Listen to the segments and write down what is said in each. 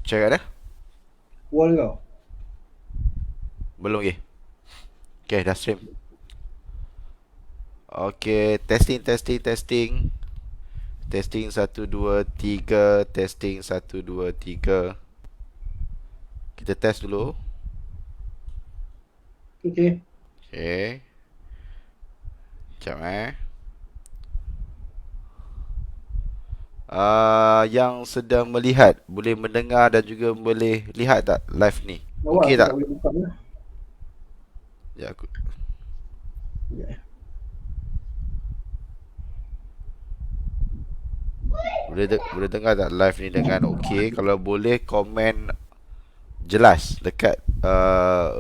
Check ada? Wall kau. Belum lagi. Okay, dah stream. Okay, testing, testing, testing. Testing 1, 2, 3. Testing 1, 2, 3. Kita test dulu. Okay. Okay. Sekejap yang sedang melihat boleh mendengar dan juga boleh lihat tak live ni? Awak Okey aku tak tak? boleh buka lah. Ya, aku Ya. boleh dengar tak live ni dengan okey? Kalau boleh komen jelas dekat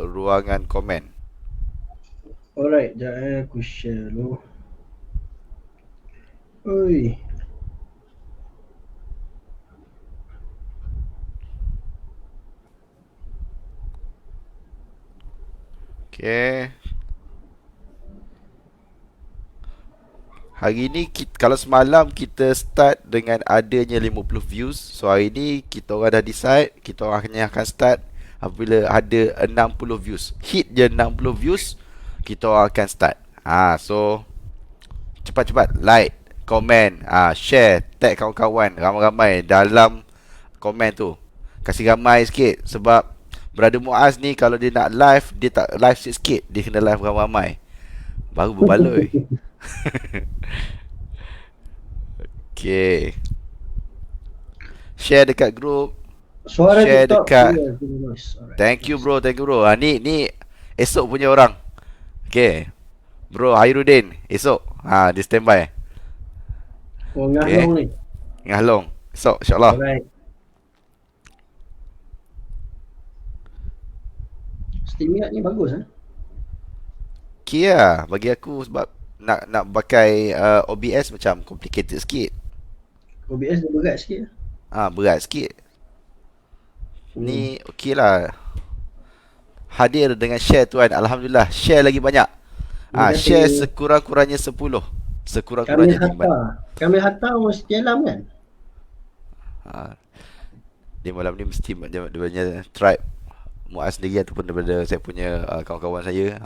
ruangan komen. Alright, jap aku share dulu. Oi. Okey. Hari ni kalau semalam kita start dengan adanya 50 views. So hari ni kita orang dah decide kita orang hanya akan start apabila ada 60 views. Hit je 60 views, kita orang akan start. So cepat-cepat like, komen, share, tag kawan-kawan ramai-ramai dalam komen tu. Kasih ramai sikit sebab Brother Muaz ni kalau dia nak live, dia tak live sikit, dia kena live ramai-ramai. Baru berbaloi. Okay. Share dekat group, Suara share TikTok dekat. clear. Nice. Alright. Thank you Nice. bro, thank you bro. Ni esok punya orang. Okay. Bro Hairudin, esok. Dia standby. Oh, ngah long Okay. ni. Ngah Long. Esok insyaAllah. Alright. StreamYard ni bagus ah. Okay lah bagi aku sebab nak pakai OBS macam complicated sikit. OBS dia berat sikit. Berat sikit. Hmm. Ni okey lah. Hadir dengan share tuan. Alhamdulillah. Share lagi banyak. Terima kasih. Share sekurang-kurangnya 10. Kamil Sekurang-kurangnya 5. Hatta. Kamil Hatta mesti alam kan? Ha, dia malam ni mesti dia punya tribe Muaz sendiri ataupun daripada saya punya kawan-kawan saya.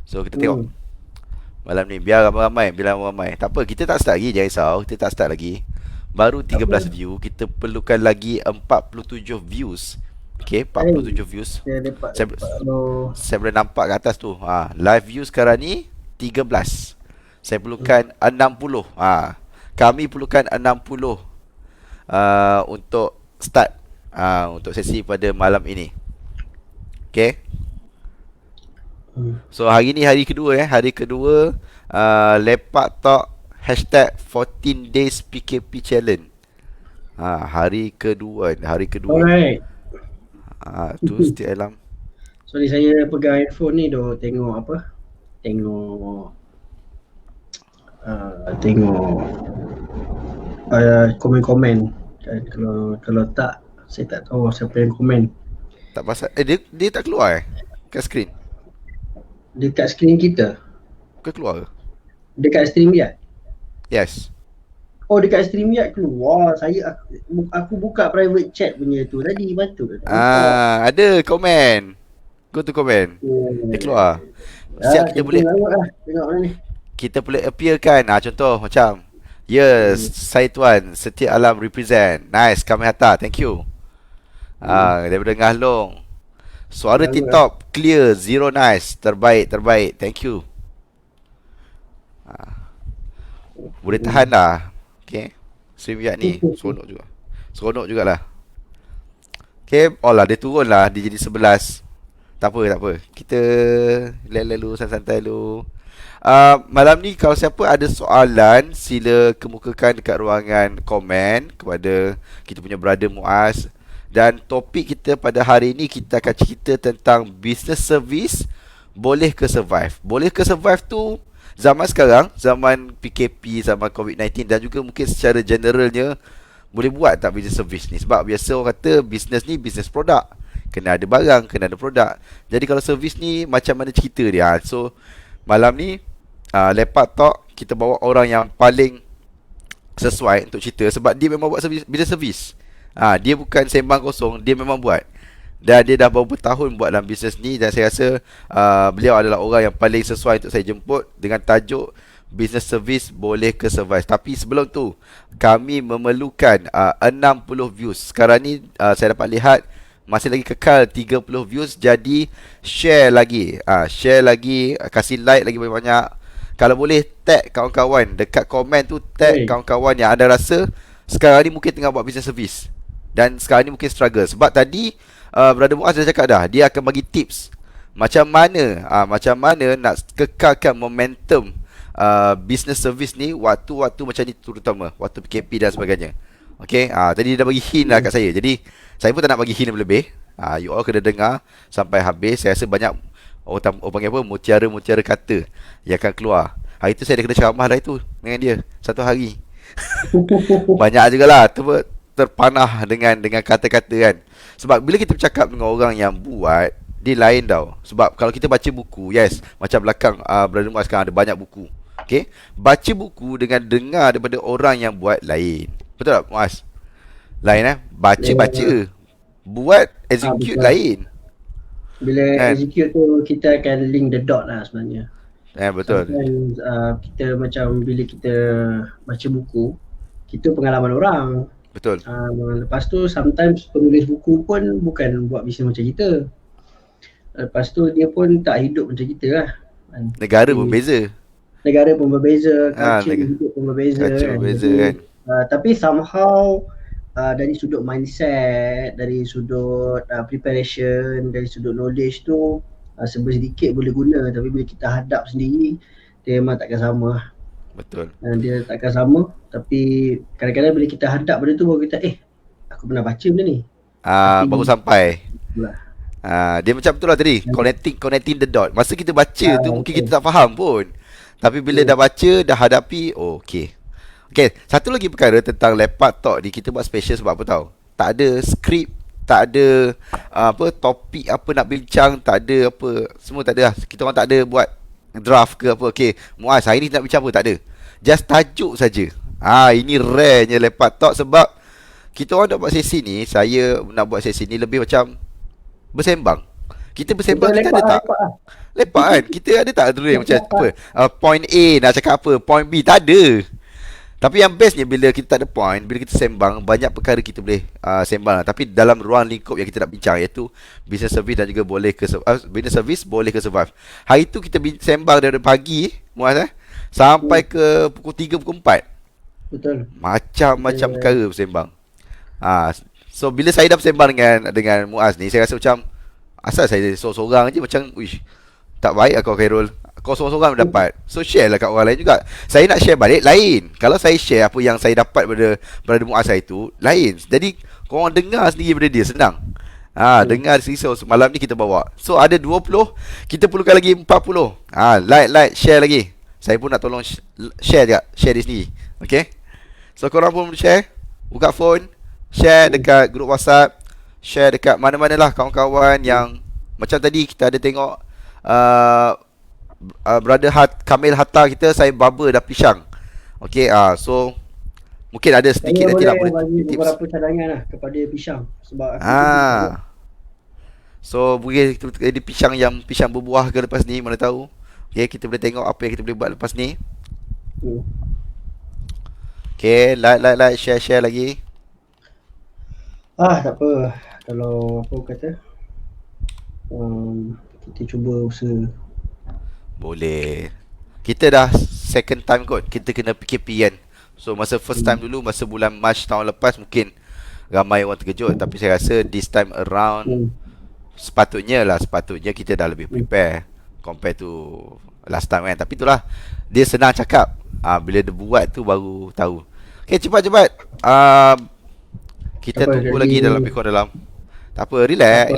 So kita tengok Hmm. malam ni biar ramai-ramai, biar ramai-ramai. Tak apa, kita tak start lagi, jangan risau. Kita tak start lagi. Baru Tak apa. 13 view, kita perlukan lagi 47 views. Okay, 47 views. Saya dapat Saya lo. saya boleh nampak kat atas tu. Live view sekarang ni 13. Saya perlukan 60. Kami perlukan 60 untuk start untuk sesi pada malam ini. Okay. So hari ni hari kedua hari kedua Lepak Talk hashtag 14 days PKP challenge. Hari kedua. Alright. Tu setiap alam. Sorry saya pegang handphone ni doh tengok apa? Tengok tengok komen-komen. Kalau tak saya tak tahu siapa yang komen. Tak pasal dia tak keluar kat skrin. Dekat skrin kita. Bukan keluar ke? Dekat StreamYard. Yes. Oh dekat StreamYard keluar. Aku buka private chat punya tu tadi patut tak nampak. Ada komen. Go to comment. Dia keluar. Siap kita boleh Tengok mana ni. kita boleh appear kan. Contoh macam yes, saya tuan Setia Alam represent. Nice, kami hantar. Thank you. Daripada Ngah Long. Suara Bagus TikTok clear, zero nice. Terbaik, terbaik. Thank you. Boleh tahan lah. Okay. StreamYard ni seronok juga. Seronok jugalah. Okay, lah dia turun lah. Dia jadi 11. Tak apa, tak apa. Kita relax dulu, santai-santai dulu. Malam ni kalau siapa ada soalan, sila kemukakan dekat ruangan komen kepada kita punya brother Muaz. Dan topik kita pada hari ini kita akan cerita tentang business service boleh ke survive. Boleh ke survive tu zaman sekarang, zaman PKP, zaman COVID-19 dan juga mungkin secara generalnya boleh buat tak business service ni. Sebab biasa orang kata business ni business produk. Kena ada barang, kena ada produk. Jadi kalau service ni macam mana cerita dia? So malam ni Lepak Talk kita bawa orang yang paling sesuai untuk cerita sebab dia memang buat business service. Dia bukan sembang kosong, dia memang buat. Dan dia dah berapa tahun buat dalam bisnes ni, dan saya rasa beliau adalah orang yang paling sesuai untuk saya jemput dengan tajuk Business Service Boleh ke Survive. Tapi sebelum tu, kami memerlukan 60 views. Sekarang ni saya dapat lihat masih lagi kekal 30 views. Jadi share lagi, share lagi, kasih like lagi banyak-banyak. Kalau boleh tag kawan-kawan dekat komen tu, tag kawan-kawan yang anda rasa sekarang ni mungkin tengah buat business service dan sekarang ni mungkin struggle. Sebab tadi Brother Muaz dah cakap dah, dia akan bagi tips macam mana nak kekalkan momentum business service ni waktu-waktu macam ni, terutama waktu PKP dan sebagainya. Okay, tadi dia dah bagi hint lah kat saya. Jadi saya pun tak nak bagi hint lebih. You all kena dengar sampai habis. Saya rasa banyak orang panggil apa, mutiara-mutiara kata yang akan keluar. Hari tu saya dah kena ceramah dah itu dengan dia satu hari. Banyak jugalah terpanah dengan kata-kata kan. Sebab bila kita bercakap dengan orang yang buat, dia lain tau. Sebab kalau kita baca buku, yes, macam belakang Brother Muaz sekarang ada banyak buku. Okay, baca buku dengan dengar daripada orang yang buat lain. Betul tak Muaz? Lain baca, buat, execute lain. Bila execute tu kita akan link the dot lah sebenarnya. Betul. Sometimes kita macam bila kita baca buku, kita pengalaman orang. Betul. Lepas tu sometimes penulis buku pun bukan buat bisnes macam kita. Lepas tu dia pun tak hidup macam kita lah. Negara pun beza. Negara pun berbeza, culture hidup pun berbeza. Kan. Tapi somehow dari sudut mindset, dari sudut preparation, dari sudut knowledge tu sedikit boleh guna. Tapi bila kita hadap sendiri, dia memang takkan sama. Betul. Dia takkan sama. Tapi kadang-kadang bila kita hadap benda tu, baru kita aku pernah baca benda ni. Baru sampai. Dia macam betul lah tadi, connecting the dot. Masa kita baca tu mungkin kita tak faham pun. Tapi bila dah baca, dah hadapi, okay. Okay, satu lagi perkara tentang Lepak Talk ni, kita buat special sebab apa tahu? Tak ada skrip, tak ada topik apa nak bincang, tak ada apa, semua tak ada lah. Kita orang tak ada buat draft ke apa. Okay, Muaz, hari ni nak bincang apa? Tak ada. Just tajuk saja. Ini rarenya Lepak Talk sebab kita orang nak buat sesi ni, saya nak buat sesi ni lebih macam bersembang. Kita bersembang, kita ada tak? Lepak kan? Kita ada tak dulu macam apa? Point A nak cakap apa? Point B, tak ada. Tapi yang bestnya bila kita tak ada point, bila kita sembang, banyak perkara kita boleh sembang lah. Tapi dalam ruang lingkup yang kita nak bincang, iaitu business service dan juga boleh ke business service boleh ke survive. Hari tu kita sembang dari pagi Muaz sampai ke pukul 3, pukul 4. Betul. Macam-macam perkara bersembang. So bila saya dah bersembang dengan Muaz ni, saya rasa macam asal saya seorang-seorang je macam tak baik lah kau Khairul. Kau seorang-seorang dapat. So share lah kat orang lain juga. Saya nak share balik lain. Kalau saya share apa yang saya dapat pada Muaz saya tu, lain. Jadi korang dengar sendiri daripada dia, senang. Dengar sendiri. So malam ni kita bawa. So ada 20, kita perlukan lagi 40. Like, share lagi. Saya pun nak tolong share juga. Share di sini. Okay. So korang pun share. Buka phone, share dekat grup WhatsApp, share dekat mana-mana lah kawan-kawan yang macam tadi kita ada tengok Brother Kamil Hatta kita, saya baba dah pisang. Okay, so mungkin ada sedikit nanti lah boleh bagi beberapa cadangan lah kepada pisang. Sebab so mungkin kita di pisang berbuah ke lepas ni, mana tahu. Okay, kita boleh tengok apa yang kita boleh buat lepas ni. Okay, like, share lagi. Tak apa. Kalau apa kata, kita cuba usaha. Boleh. Kita dah second time kot kita kena PKP kan. So masa first time dulu, masa bulan Mac tahun lepas, mungkin ramai orang terkejut. Tapi saya rasa this time around sepatutnya kita dah lebih prepare compare to last time kan. Tapi itulah, dia senang cakap, bila dia buat tu baru tahu. Okay, cepat-cepat kita tunggu lagi dalam lebih kurang dalam. Tak apa, relax.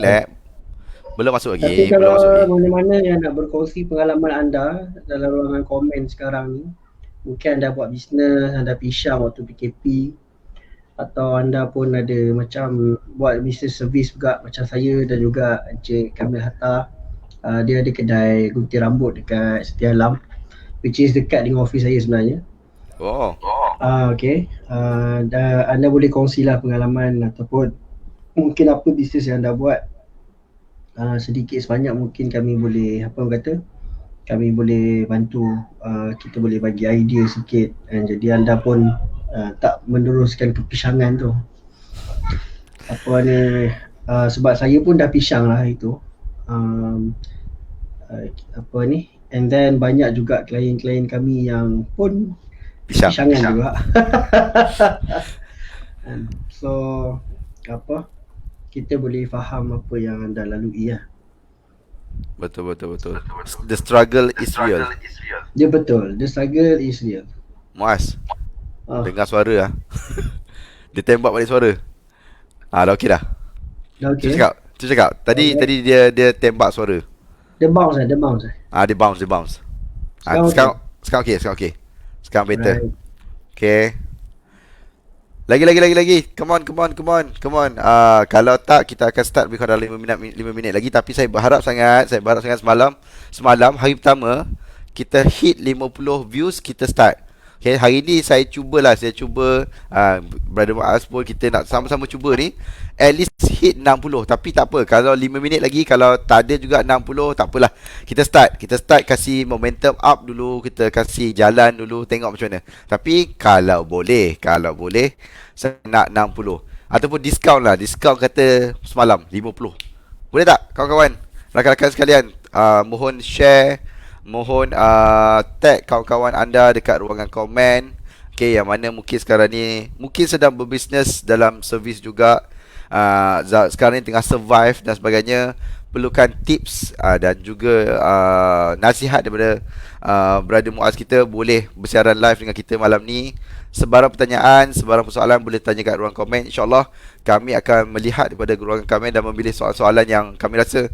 Belum masuk lagi. Tapi kalau mana-mana yang nak berkongsi pengalaman anda dalam ruangan komen sekarang ni, mungkin anda buat bisnes, anda pisang waktu PKP, atau anda pun ada macam buat bisnes servis juga macam saya dan juga Encik Kamil Hatta. Dia ada kedai gunting rambut dekat Setia Alam, which is dekat dengan office saya sebenarnya. Okay. Anda boleh kongsilah pengalaman ataupun mungkin apa bisnes yang anda buat. Sedikit sebanyak mungkin kami boleh apa orang kata, kami boleh bantu, kita boleh bagi idea sikit, jadi anda pun tak meneruskan kepisangan tu. Apa ni, sebab saya pun dah pisang lah itu. Um, Apa ni, and then banyak juga klien-klien kami yang pun Pisang. pisangan juga. So apa, kita boleh faham apa yang anda lalui lah. Betul betul betul. The struggle is real. Dia betul, the struggle is real. Muaz, Ah, dengar suara ah. Dia tembak balik suara. Dah okey dah. dah Tu okay. cakap. Tu cakap. Tadi Alright. tadi dia tembak suara. Dia bounce eh. Dia bounce, dia bounce. Sekarang okay. Sekarang okey, sekarang okey. Sekarang better. Alright. Okay. Lagi. Come on, come on, come on, come on. Kalau tak kita akan start lebih kurang dalam 5 minit lagi, tapi saya berharap sangat semalam hari pertama kita hit 50 views, kita start. Okay, hari ni saya cuba Brother Muaz pun kita nak sama-sama cuba ni at least hit 60. Tapi tak apa, kalau 5 minit lagi, kalau tak ada juga 60, tak apalah. Kita start kasih momentum up dulu, kita kasih jalan dulu, tengok macam mana. Tapi kalau boleh saya nak 60 ataupun diskaun kata semalam 50. Boleh tak kawan-kawan, rakan-rakan sekalian? Mohon share, mohon tag kawan-kawan anda dekat ruangan komen. Okay, yang mana mungkin sekarang ni mungkin sedang berbisnes dalam servis juga, sekarang ni tengah survive dan sebagainya, perlukan tips dan juga nasihat daripada Brother Muaz, kita boleh bersiaran live dengan kita malam ni. Sebarang pertanyaan, sebarang persoalan boleh tanya kat ruang komen. InsyaAllah kami akan melihat daripada ruangan komen dan memilih soalan-soalan yang kami rasa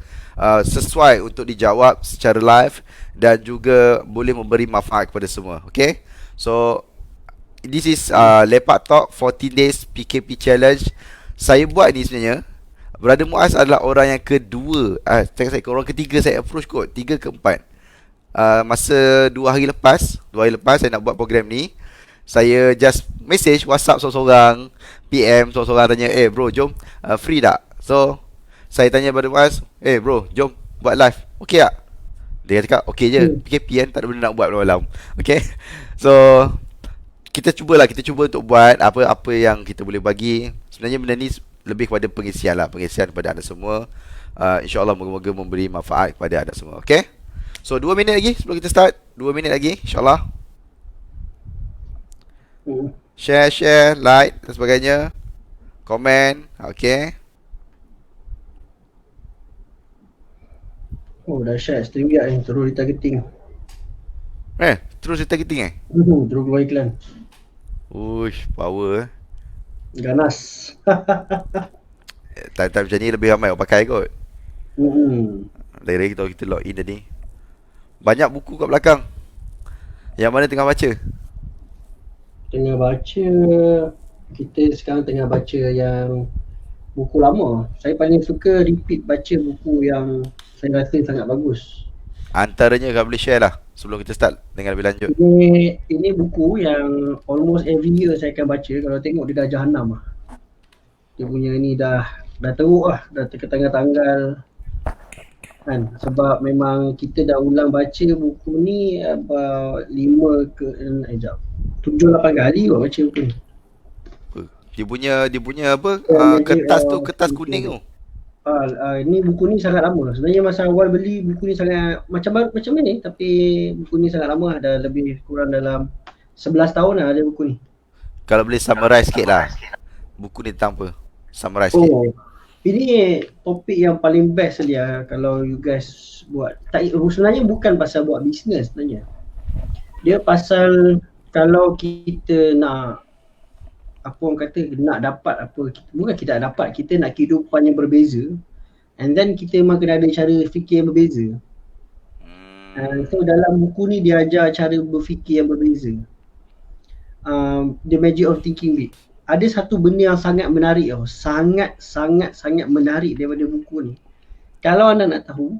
sesuai untuk dijawab secara live dan juga boleh memberi manfaat kepada semua. Okay, so this is Lepak Talk 14 Days PKP Challenge. Saya buat ni sebenarnya, Brother Muaz adalah orang yang kedua, orang ketiga saya approach kot, 3 ke 4. Masa 2 hari lepas saya nak buat program ni, saya just message WhatsApp seorang-seorang, PM seorang-seorang, tanya, bro jom, free tak? So saya tanya Brother Muaz, bro jom buat live, okay tak? Dia cakap okay je, PKP kan, tak ada benda nak buat malam-malam. Okay, so kita cuba untuk buat apa yang kita boleh bagi. Sebenarnya benda ni lebih kepada pengisian kepada anda semua. InsyaAllah moga-moga memberi manfaat kepada anda semua. Okay, so 2 minit lagi sebelum kita start, 2 minit lagi InsyaAllah. Share, like dan sebagainya, komen. Okay. Oh dahsyat, StreamYard ni terus retargeting. Terus retargeting Terus keluar iklan. Uish, power. Ganas. Time-time macam ni lebih ramai orang pakai kot. Hmm. Lagi-lagi kita log in tadi. Banyak buku kat belakang. Yang mana tengah baca? Tengah baca, kita sekarang tengah baca yang buku lama. Saya paling suka repeat baca buku yang saya rasa sangat bagus. Antaranya kau boleh share lah sebelum kita start dengan lebih lanjut. Ini buku yang almost every year saya akan baca. Kalau tengok dia dah jahanam lah. Dia punya ni dah teruk lah, dah terketanggal kan. Sebab memang kita dah ulang baca buku ni about 5 ke 7-8 kali lah baca buku ni. Dia punya apa? Kertas tu, kertas kuning tu. Ni buku ni sangat lama. Sebenarnya masa awal beli buku ni sangat macam ni, tapi buku ni sangat lama, dah lebih kurang dalam 11 tahun lah ada buku ni. Kalau boleh summarize sikit lah, buku ni tentang apa? Summarize sikit. Ini topik yang paling best dia kalau you guys buat. Sebenarnya bukan pasal buat bisnes sebenarnya. Dia pasal kalau kita nak apa orang kata, nak dapat apa, bukan kita nak dapat, kita nak kehidupan yang berbeza, and then kita memang kena ada cara fikir yang berbeza. So dalam buku ni dia ajar cara berfikir yang berbeza. The Magic of Thinking Big. Ada satu benda yang sangat menarik tau, sangat menarik daripada buku ni. Kalau anda nak tahu,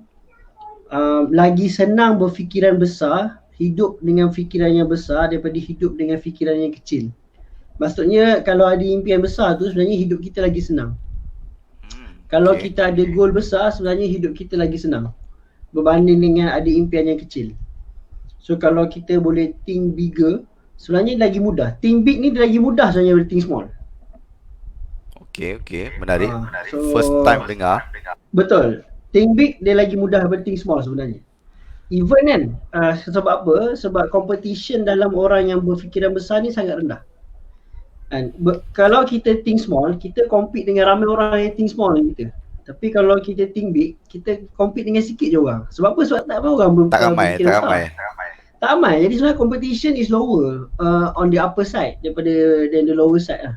lagi senang berfikiran besar, hidup dengan fikiran yang besar daripada hidup dengan fikiran yang kecil. Maksudnya kalau ada impian besar tu sebenarnya hidup kita lagi senang. Kalau kita ada goal besar sebenarnya hidup kita lagi senang berbanding dengan ada impian yang kecil. So kalau kita boleh think bigger, sebenarnya lagi mudah. Think big ni lagi mudah sebenarnya daripada think small. Okay, menarik. So, First time dengar. Betul. Think big dia lagi mudah daripada think small sebenarnya. Even kan, sebab apa? Sebab competition dalam orang yang berfikiran besar ni sangat rendah. And kalau kita think small, kita compete dengan ramai orang yang think small dengan kita. Tapi kalau kita think big, kita compete dengan sikit je orang. Sebab apa? Sebab tak ramai orang berfikiran besar. Tak ramai. Jadi sebenarnya competition is lower on the upper side daripada than the lower side lah.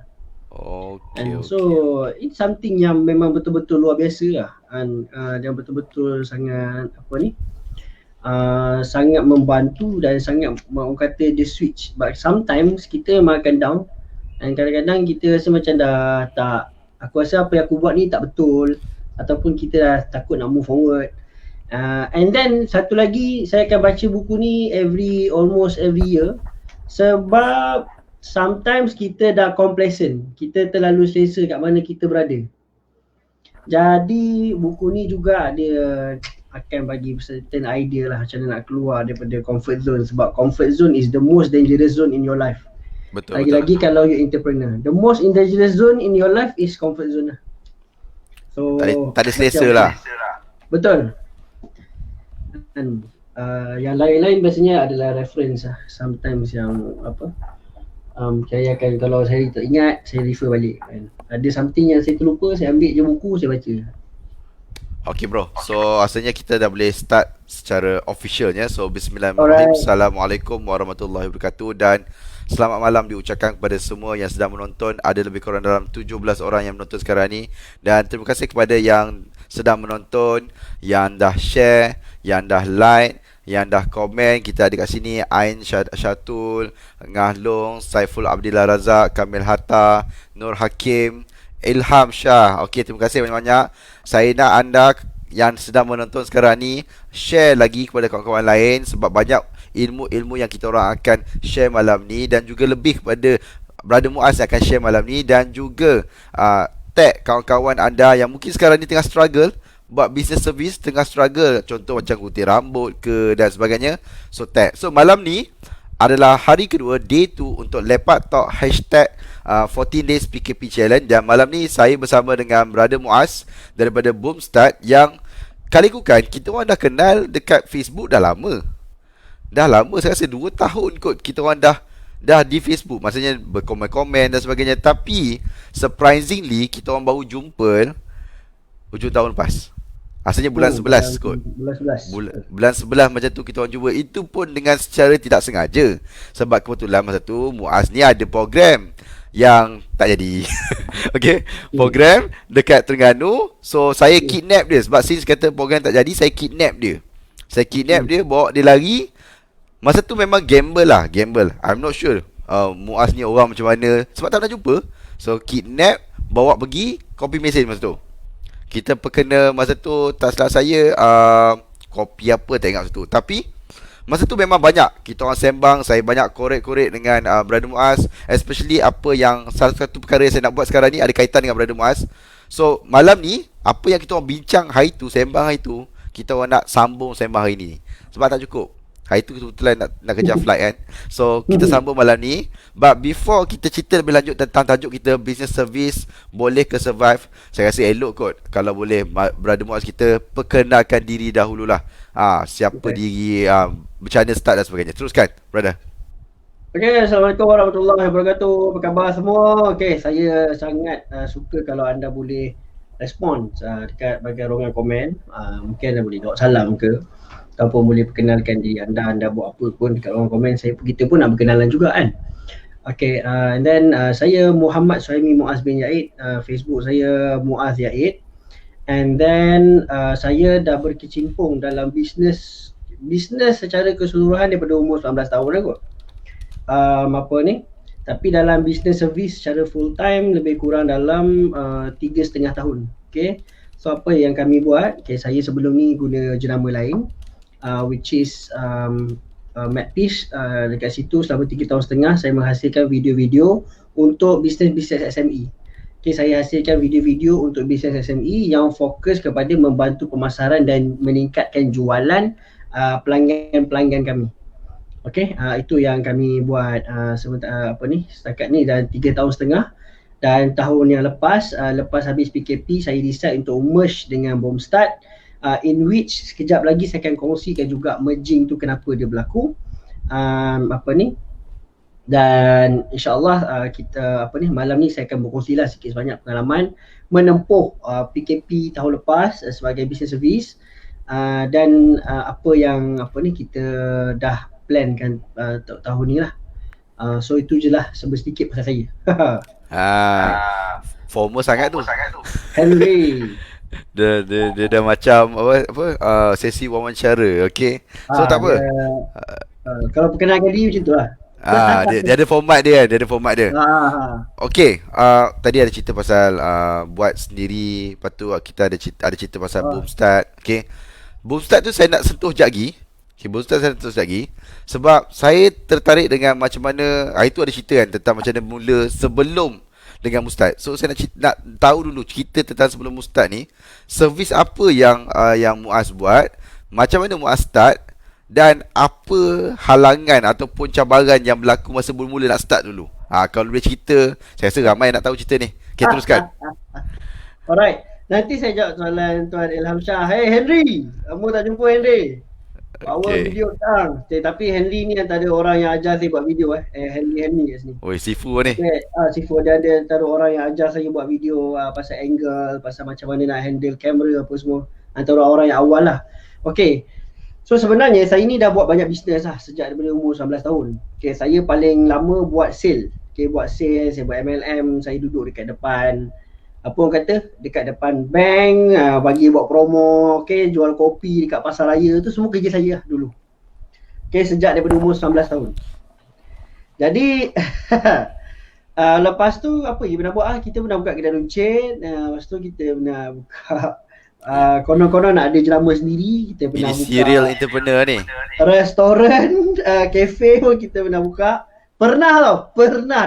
So it's something yang memang betul-betul luar biasa lah. And yang betul-betul sangat sangat membantu dan sangat orang kata dia switch. But sometimes kita memang akan down. Dan kadang-kadang kita rasa macam dah tak, aku rasa apa yang aku buat ni tak betul, ataupun kita dah takut nak move forward. And then satu lagi, saya akan baca buku ni almost every year. Sebab sometimes kita dah complacent, kita terlalu selesa kat mana kita berada. Jadi buku ni juga dia akan bagi certain idea lah macam mana nak keluar daripada comfort zone. Sebab comfort zone is the most dangerous zone in your life. Lagi-lagi kalau you entrepreneur, the most dangerous zone in your life is comfort zone lah. So tak ada selesa lah. Betul. Dan yang lain-lain biasanya adalah reference lah. Sometimes yang saya akan, kalau saya tak ingat, saya refer balik kan. Ada something yang saya terlupa, saya ambil je buku, saya baca. Okay bro, so rasanya kita dah boleh start secara officialnya. So bismillahirrahmanirrahim. Assalamualaikum warahmatullahi wabarakatuh. Dan selamat malam diucapkan kepada semua yang sedang menonton. Ada lebih kurang dalam 17 orang yang menonton sekarang ni. Dan terima kasih kepada yang sedang menonton, yang dah share, yang dah like, yang dah komen. Kita ada kat sini Ain Syatul, Ngah Long, Saiful Abdillah Razak, Kamil Hatta, Nur Hakim, Ilham Shah. Okey, terima kasih banyak-banyak. Saya nak anda yang sedang menonton sekarang ni share lagi kepada kawan-kawan lain, sebab banyak ilmu-ilmu yang kita orang akan share malam ni, dan juga lebih kepada Brother Muaz yang akan share malam ni, dan juga tag kawan-kawan anda yang mungkin sekarang ni tengah struggle buat business service, tengah struggle, contoh macam gunting rambut ke dan sebagainya. So tag. So malam ni adalah hari kedua, day 2 untuk Lepak Talk hashtag 14 Days PKP Challenge. Dan malam ni saya bersama dengan Brother Muaz daripada Boomstart, yang kali bukan kita orang dah kenal dekat Facebook dah lama. Dah lama, saya rasa 2 tahun kot kita orang dah di Facebook. Maksudnya berkomen-komen dan sebagainya. Tapi surprisingly kita orang baru jumpa hujung tahun lepas. Asalnya bulan 11 kot. Bulan 11 macam tu kita orang jumpa. Itu pun dengan secara tidak sengaja. Sebab kebetulan masa tu Muaz ni ada program yang tak jadi. Okay, program dekat Terengganu. So saya kidnap dia. Sebab since kata program tak jadi, saya kidnap dia. Dia, bawa dia lari. Masa tu memang gamble. I'm not sure Muaz ni orang macam mana, sebab tak pernah jumpa. So kidnap, bawa pergi, copy message masa tu. Kita perkena masa tu, tak salah saya kopi apa tak ingat masa tu. Tapi masa tu memang banyak kita orang sembang. Saya banyak korek-korek dengan Brother Muaz, especially apa yang salah satu perkara yang saya nak buat sekarang ni ada kaitan dengan Brother Muaz. So malam ni apa yang kita orang bincang hari tu, sembang hari tu, kita orang nak sambung sembang hari ni. Sebab tak cukup, hari tu kebetulan nak kejar flight kan. So kita sambung malam ni. But before kita cerita lebih lanjut tentang tajuk kita, business service boleh ke survive, saya rasa elok kot kalau boleh Brother Muaz kita perkenalkan diri dahululah. Siapa diri, macam mana start dan sebagainya. Teruskan brother. Okay, Assalamualaikum warahmatullahi wabarakatuh. Apa khabar semua? Okay, saya sangat suka kalau anda boleh respon dekat bahagian ruangan komen. Mungkin anda boleh jawab salam ke, ataupun boleh perkenalkan diri anda buat apa pun dekat ruangan komen. Kita pun nak berkenalan juga kan. Okay, and then saya Muhammad Suhaimi Muaz bin Yaid. Facebook saya Muaz Yaid. And then saya dah berkecimpung dalam bisnes secara keseluruhan daripada umur 19 tahun dah kot. Tapi dalam business service secara full time lebih kurang dalam 3.5 tahun. Okay, so apa yang kami buat, okay, saya sebelum ni guna jenama lain, which is MacPiece. Dekat situ selama 3 tahun setengah saya menghasilkan video-video untuk bisnes-bisnes SME. Okay, saya hasilkan video-video untuk bisnes SME yang fokus kepada membantu pemasaran dan meningkatkan jualan pelanggan-pelanggan kami. Okey, itu yang kami buat setakat ni dah 3 tahun setengah. Dan tahun yang lepas, lepas habis PKP, saya decide untuk merge dengan Boomstart, in which sekejap lagi saya akan kongsikan juga merging tu kenapa dia berlaku. Dan insyaAllah kita malam ni saya akan berkongsilah sikit sebanyak pengalaman menempuh PKP tahun lepas sebagai business service, dan apa yang kita dah plankan tahun ni lah. So itu je lah sedikit pasal saya. Formal sangat tu. Henry. Dia dah macam sesi wawancara. Okay. So tak apa. Kalau perkenalkan diri macam tu lah. Dia ada format dia kan. Dia ada format dia. Okay. Tadi ada cerita pasal buat sendiri. Lepas tu kita ada cerita pasal Boomstart. Okay. Boomstart tu saya nak sentuh sekejap lagi. Okay, Boomstart saya sentuh sekejap lagi. Sebab saya tertarik dengan macam mana itu ada cerita kan tentang macam mana mula sebelum dengan Boomstart. So saya nak tahu dulu cerita tentang sebelum Boomstart ni. Servis apa yang Muaz buat, macam mana Muaz start, dan apa halangan ataupun cabaran yang berlaku masa mula nak start dulu. Kalau boleh cerita, saya rasa ramai nak tahu cerita ni. Okay, teruskan. Alright. Nanti saya jawab soalan Tuan Ilham Shah. Hey Henry, kamu tak jumpa Henry? Power video sekarang. Tapi Henry ni antara orang yang ajar saya buat video Henry kat sini. Oi, Sifu ni. Sifu dia ada antara orang yang ajar saya buat video pasal angle, pasal macam mana nak handle kamera apa semua. Antara orang yang awal lah. Okay. So sebenarnya saya ni dah buat banyak bisnes lah sejak daripada umur 19 tahun. Okay, saya paling lama buat sale. Okay, buat sale, saya buat MLM, saya duduk dekat depan orang kata dekat depan bank, bagi buat promo, okay, jual kopi dekat pasar raya, tu semua kerja saya lah dulu. Okay, sejak daripada umur 19 tahun. Jadi lepas tu apa je pernah buat kita pernah buka kedai runcit, lepas tu kita pernah buka konon-konon nak ada jenama sendiri, kita pernah buka serial entrepreneur ni. Restoran, kafe pun kita pernah buka. Pernah,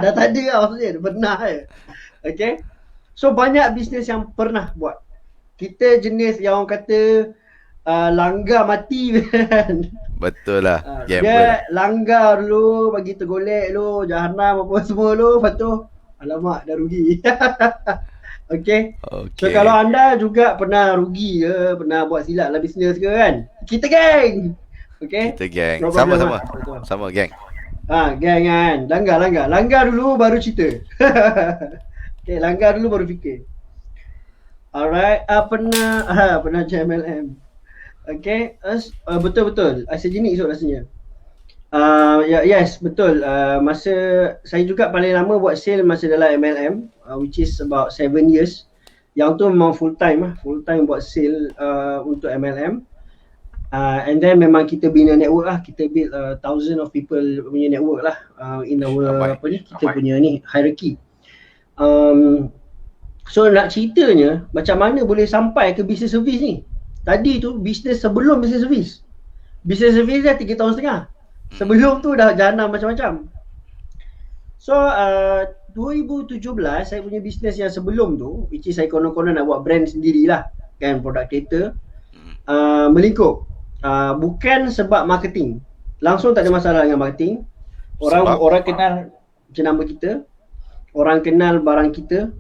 dah tak ada lah maksudnya, pernah je. Okay. So banyak bisnes yang pernah buat. Kita jenis yang orang kata langgar mati kan. Betul lah. Dia langgar dulu, bagi tergolek dulu, jahanam apa semua dulu, lepas tu alamak dah rugi. Okay. So kalau anda juga pernah rugi ke, pernah buat silap dalam bisnes ke kan, kita geng. Okay. Kita geng. Sama geng. Geng kan. Langgar dulu baru cerita. Okay, langgar dulu baru fikir. Alright, pernah JMLM. Okay, betul-betul. Sejenis tu rasanya. Yes, betul. Masa saya juga paling lama buat sale masa dalam MLM, which is about 7 years. Yang tu memang full time buat sale untuk MLM. And then memang kita bina network lah. Kita build thousand of people punya network lah in our kita punya ni hierarchy. So nak ceritanya macam mana boleh sampai ke business service ni. Tadi tu bisnes sebelum business service. Business service dah 3 tahun setengah. Sebelum tu dah jahanam macam-macam. So 2017 saya punya bisnes yang sebelum tu, which is saya konon-konon nak buat brand sendirilah kan, produk kereta, melingkup. Bukan sebab marketing. Langsung tak ada masalah dengan marketing. Orang kenal jenama kita, orang kenal barang kita.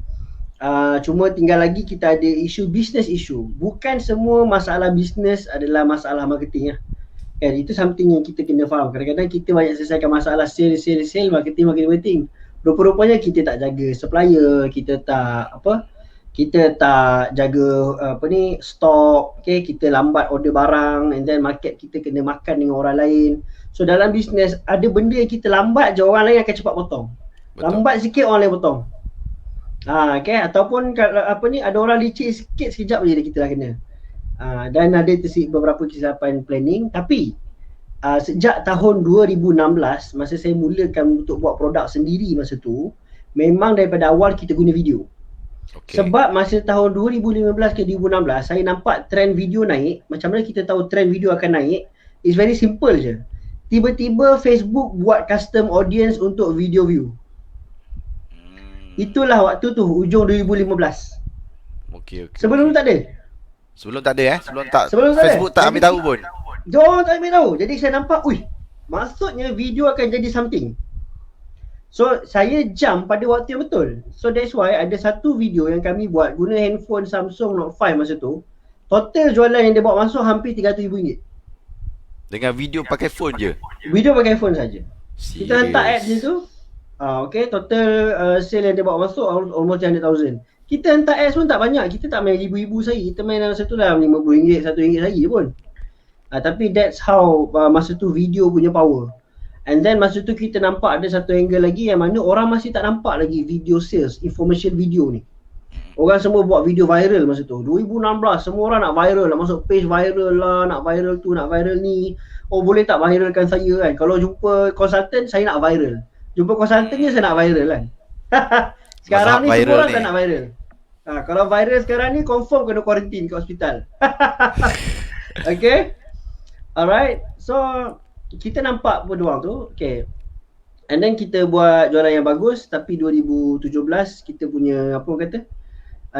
Cuma tinggal lagi kita ada isu business issue. Bukan semua masalah bisnes adalah masalah marketing lah. Kan, itu something yang kita kena faham. Kadang-kadang kita banyak selesaikan masalah sale, marketing. Rupa-rupanya kita tak jaga supplier, kita tak jaga stok, okay, kita lambat order barang, and then market kita kena makan dengan orang lain. So dalam bisnes ada benda yang kita lambat je, orang lain akan cepat potong. Betul. Lambat sikit orang lain potong. Okay, ataupun ada orang licik sikit, sekejap je kita dah kena. Dan ada beberapa kesilapan planning. Tapi sejak tahun 2016 masa saya mulakan untuk buat produk sendiri masa tu, memang daripada awal kita guna video. Okay. Sebab masa tahun 2015 ke 2016 saya nampak trend video naik. Macam mana kita tahu trend video akan naik? It's very simple je. tiba-tiba Facebook buat custom audience untuk video view. Itulah waktu tu, hujung 2015. Okey. Sebelum tu tak ada. Sebelum tak ada sebelum tak Sebelum tak Facebook ada. tak ambil tahu pun. Diorang tak ambil tahu. Jadi saya nampak, maksudnya video akan jadi something. So saya jump pada waktu yang betul. So that's why ada satu video yang kami buat guna handphone Samsung Note 5 masa tu. Total jualan yang dia bawa masuk hampir RM300,000. Dengan video pakai phone je. Video pakai phone saja. Serius? Kita hantar ads situ. Okay, total sale yang dia bawa masuk almost 300,000. Kita hantar ads pun tak banyak. Kita tak main ribu-ribu sehari. Kita main dalam satu lah RM50, RM1 sehari pun. Tapi that's how masa tu video punya power. And then masa tu kita nampak ada satu angle lagi yang mana orang masih tak nampak lagi video sales, information video ni. Orang semua buat video viral masa tu. 2016 semua orang nak viral, nak masuk page viral lah, nak viral tu, nak viral ni. Oh boleh tak viralkan saya kan? Kalau jumpa konsultan saya nak viral. Jumpa konsultan je saya nak viral kan. Sekarang ni semua orang tak nak viral. Kalau viral sekarang ni confirm kena quarantine kat hospital. Okay. Alright. So kita nampak peluang tu. Okay. And then kita buat jualan yang bagus. Tapi 2017 kita punya apa orang kata,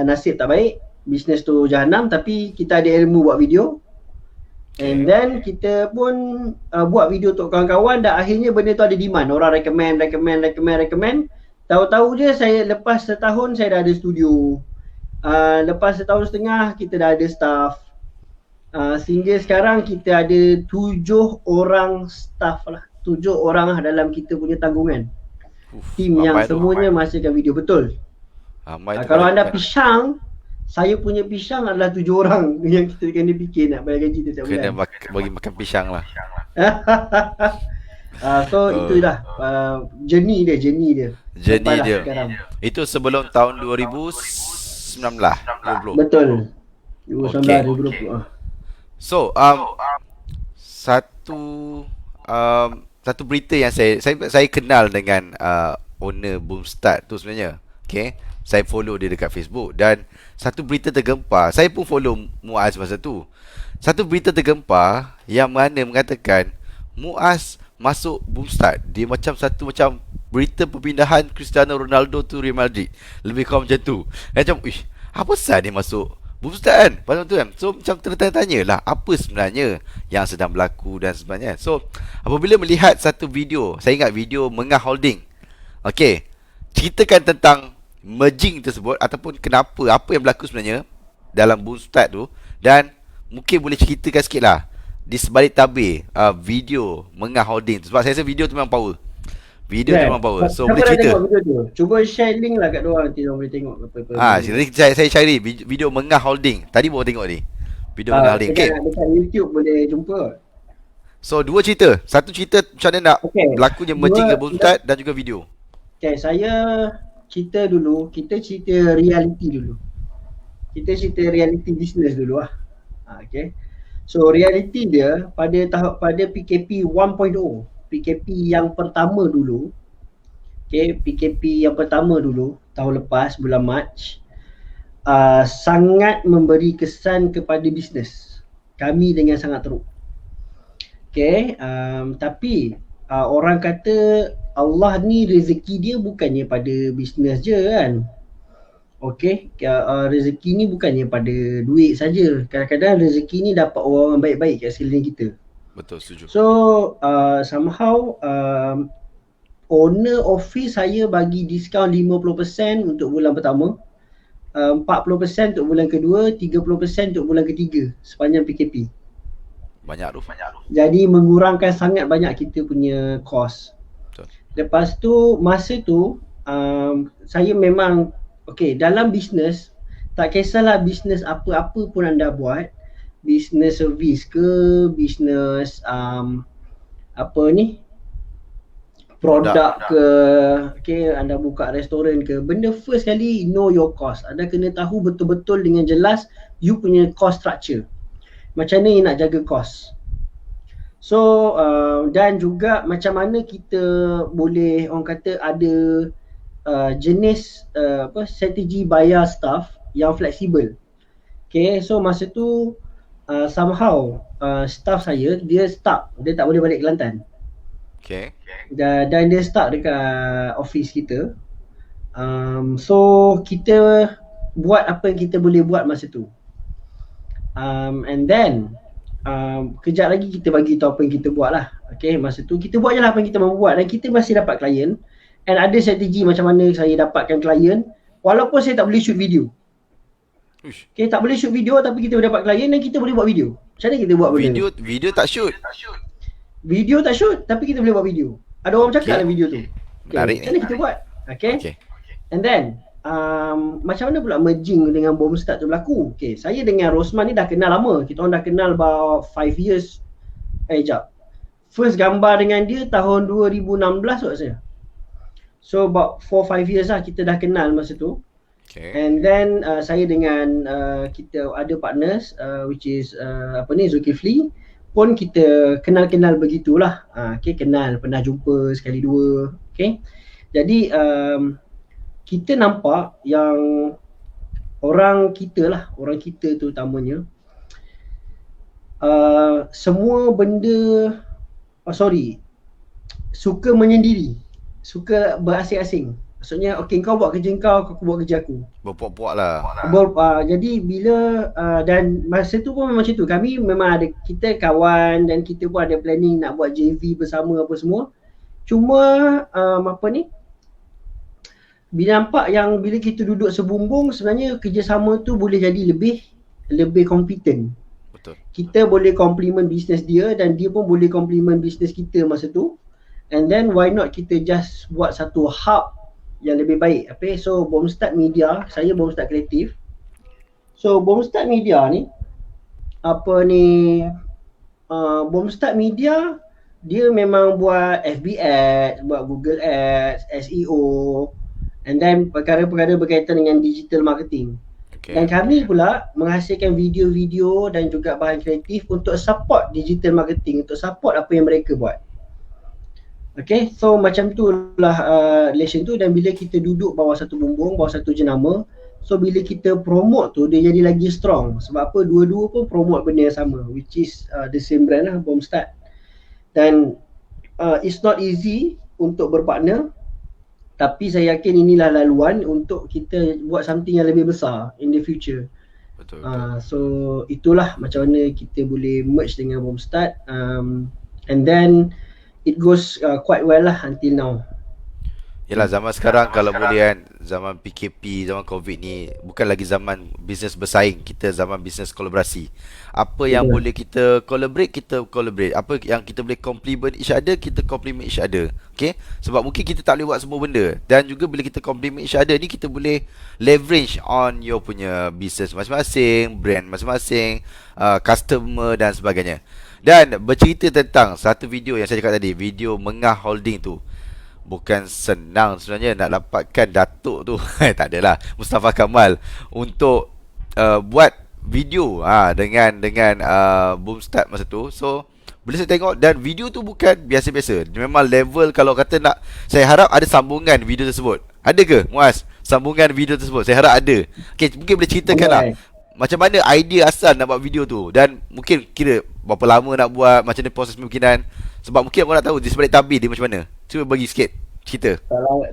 nasib tak baik. Bisnes tu jahanam. Tapi kita ada ilmu buat video. And then kita pun buat video untuk kawan-kawan. Dan akhirnya benda tu ada demand. Orang recommend. Tahu-tahu je saya lepas setahun saya dah ada studio. Lepas setahun setengah kita dah ada staff. Sehingga sekarang kita ada 7 orang staff lah. 7 orang lah dalam kita punya tanggungan. Tim yang semuanya menghasilkan video. Betul. Kalau anda pisang, saya punya pisang adalah 7 orang yang kita kena fikir nak bayar gaji setiap bulan. Kena bagi makan pisang lah. So itu dah journey dia. Journey dia sekarang. Itu sebelum tahun 2019 20. Betul. 2019 2020. So satu berita yang saya kenal dengan owner Boomstart tu sebenarnya. Okay, saya follow dia dekat Facebook. Dan satu berita tergempar, saya pun follow Muaz masa tu. Satu berita tergempar yang mana mengatakan Muaz masuk Boomstart. Dia macam berita perpindahan Cristiano Ronaldo tu Real Madrid. Lebih kurang macam tu. Macam apa sah dia masuk Boomstart kan? Pasal tu kan. So macam tertanya-tanya lah, apa sebenarnya yang sedang berlaku dan sebagainya. So apabila melihat satu video, saya ingat video Mengah Holding. Okay, ceritakan tentang merging tersebut ataupun kenapa, apa yang berlaku sebenarnya dalam Boomstart tu. Dan mungkin boleh ceritakan sikit lah di sebalik tabir video Mengah Holding tu. Sebab saya rasa video tu memang power. Video tu memang power. So boleh cerita. Cuba share link lah kat diorang, nanti diorang boleh tengok apa-apa. Saya cari video Mengah Holding. Tadi baru tengok ni. Video Mengah Holding. Okay. Dekat YouTube boleh jumpa. So dua cerita. Satu cerita macam mana nak berlakunya merging ke Boomstart dan juga video. Okay, saya cerita dulu. Kita cerita reality dulu. Kita cerita reality business dulu lah. Okay. So reality dia pada PKP 1.0. PKP yang pertama dulu. Okay, PKP yang pertama dulu tahun lepas bulan Mac, sangat memberi kesan kepada bisnes kami dengan sangat teruk. Okay, tapi orang kata Allah ni rezeki dia bukannya pada bisnes je kan. Okay, rezeki ni bukannya pada duit saja. Kadang-kadang rezeki ni dapat orang baik-baik kat sekeliling kita. Betul, setuju. So somehow owner office saya bagi diskaun 50% untuk bulan pertama, 40% untuk bulan kedua, 30% untuk bulan ketiga sepanjang PKP. Banyak tu. Jadi mengurangkan sangat banyak kita punya cost. Betul. Lepas tu masa tu saya memang dalam bisnes, tak kisahlah bisnes apa-apa pun anda buat, bisnes servis ke, bisnes produk ke, anda buka restoran ke, benda first kali know your cost. Anda kena tahu betul-betul dengan jelas you punya cost structure. Macam mana you nak jaga cost. So dan juga macam mana kita boleh orang kata ada jenis strategi bayar staff yang fleksibel. Okay, so masa tu somehow staff saya dia stuck, dia tak boleh balik Kelantan. Okay. Dan dia start dekat office kita. So kita buat apa yang kita boleh buat masa tu. And then kejap lagi kita bagi tahu apa yang kita buat lah. Okay, masa tu kita buat je lah apa yang kita mahu buat, dan kita masih dapat klien. And ada strategi macam mana saya dapatkan klien walaupun saya tak boleh shoot video. Uish. Okay, tak boleh shoot video tapi kita boleh dapat klien dan kita boleh buat video. Macam mana kita buat benda Video ni? video tak shoot. Video tak shoot tapi kita boleh buat video. Ada orang cakap dalam video tu. Menarik Macam mana kita buat? Okay. Okay. And then macam mana pula merging dengan Boomstart tu berlaku? Okay, saya dengan Rosman ni dah kenal lama. Kita orang dah kenal about 5 years. Jap. First gambar dengan dia tahun 2016 kot saya. So about 4-5 years lah kita dah kenal masa tu. Okay. And then saya dengan kita ada partners which is Zulkifli pun kita kenal-kenal begitulah. Okay, kenal, pernah jumpa sekali dua. Okay. Jadi kita nampak yang orang kita tu utamanya semua benda suka menyendiri, suka berasing-asing. Maksudnya okay, kau buat kerja kau, aku buat kerja aku. Berpuak-puak lah. Jadi bila dan masa tu pun memang macam tu. Kami memang ada, kita kawan dan kita pun ada planning nak buat JV bersama apa semua. Cuma bila nampak yang bila kita duduk sebumbung, sebenarnya kerjasama tu boleh jadi lebih competent. Betul. Kita boleh compliment bisnes dia dan dia pun boleh compliment bisnes kita masa tu. And then why not kita just buat satu hub yang lebih baik. Okay, so Boomstart Media, saya Boomstart Kreatif. So Boomstart Media ni Boomstart Media dia memang buat FB Ads, buat Google Ads, SEO, and then perkara-perkara berkaitan dengan digital marketing. Okay. Dan kami pula menghasilkan video-video dan juga bahan kreatif untuk support digital marketing, untuk support apa yang mereka buat. Okay, so macam tu lah relation tu. Dan bila kita duduk bawah satu bumbung, bawah satu jenama, so bila kita promote tu dia jadi lagi strong. Sebab apa, dua-dua pun promote benda yang sama, which is the same brand lah, Boomstart. Dan it's not easy untuk berpartner, tapi saya yakin inilah laluan untuk kita buat something yang lebih besar in the future. Betul. So itulah macam mana kita boleh merge dengan Boomstart, and then it goes quite well lah until now. Yalah, zaman sekarang kalau boleh kan, zaman PKP, zaman COVID ni bukan lagi zaman bisnes bersaing, kita zaman bisnes kolaborasi. Apa yang boleh kita collaborate, kita collaborate. Apa yang kita boleh compliment each other, kita compliment each other. Okay? Sebab mungkin kita tak boleh buat semua benda. Dan juga bila kita compliment each other ni, kita boleh leverage on your punya business masing-masing, brand masing-masing, customer dan sebagainya. Dan bercerita tentang satu video yang saya cakap tadi, video Mengah Holding tu, bukan senang sebenarnya nak dapatkan Datuk tu tak adalah, Mustafa Kamal untuk buat video dengan Boomstart masa tu. So bila saya tengok, dan video tu bukan biasa-biasa, memang level, kalau kata nak, saya harap ada sambungan video tersebut. Ada ke Muaz sambungan video tersebut? Saya harap ada. Okay, mungkin boleh ceritakan lah macam mana idea asal nak buat video tu, dan mungkin kira berapa lama nak buat, macam mana proses pembikinan. Sebab mungkin orang nak tahu di sebalik tabir dia macam mana. Cuba bagi sikit cerita.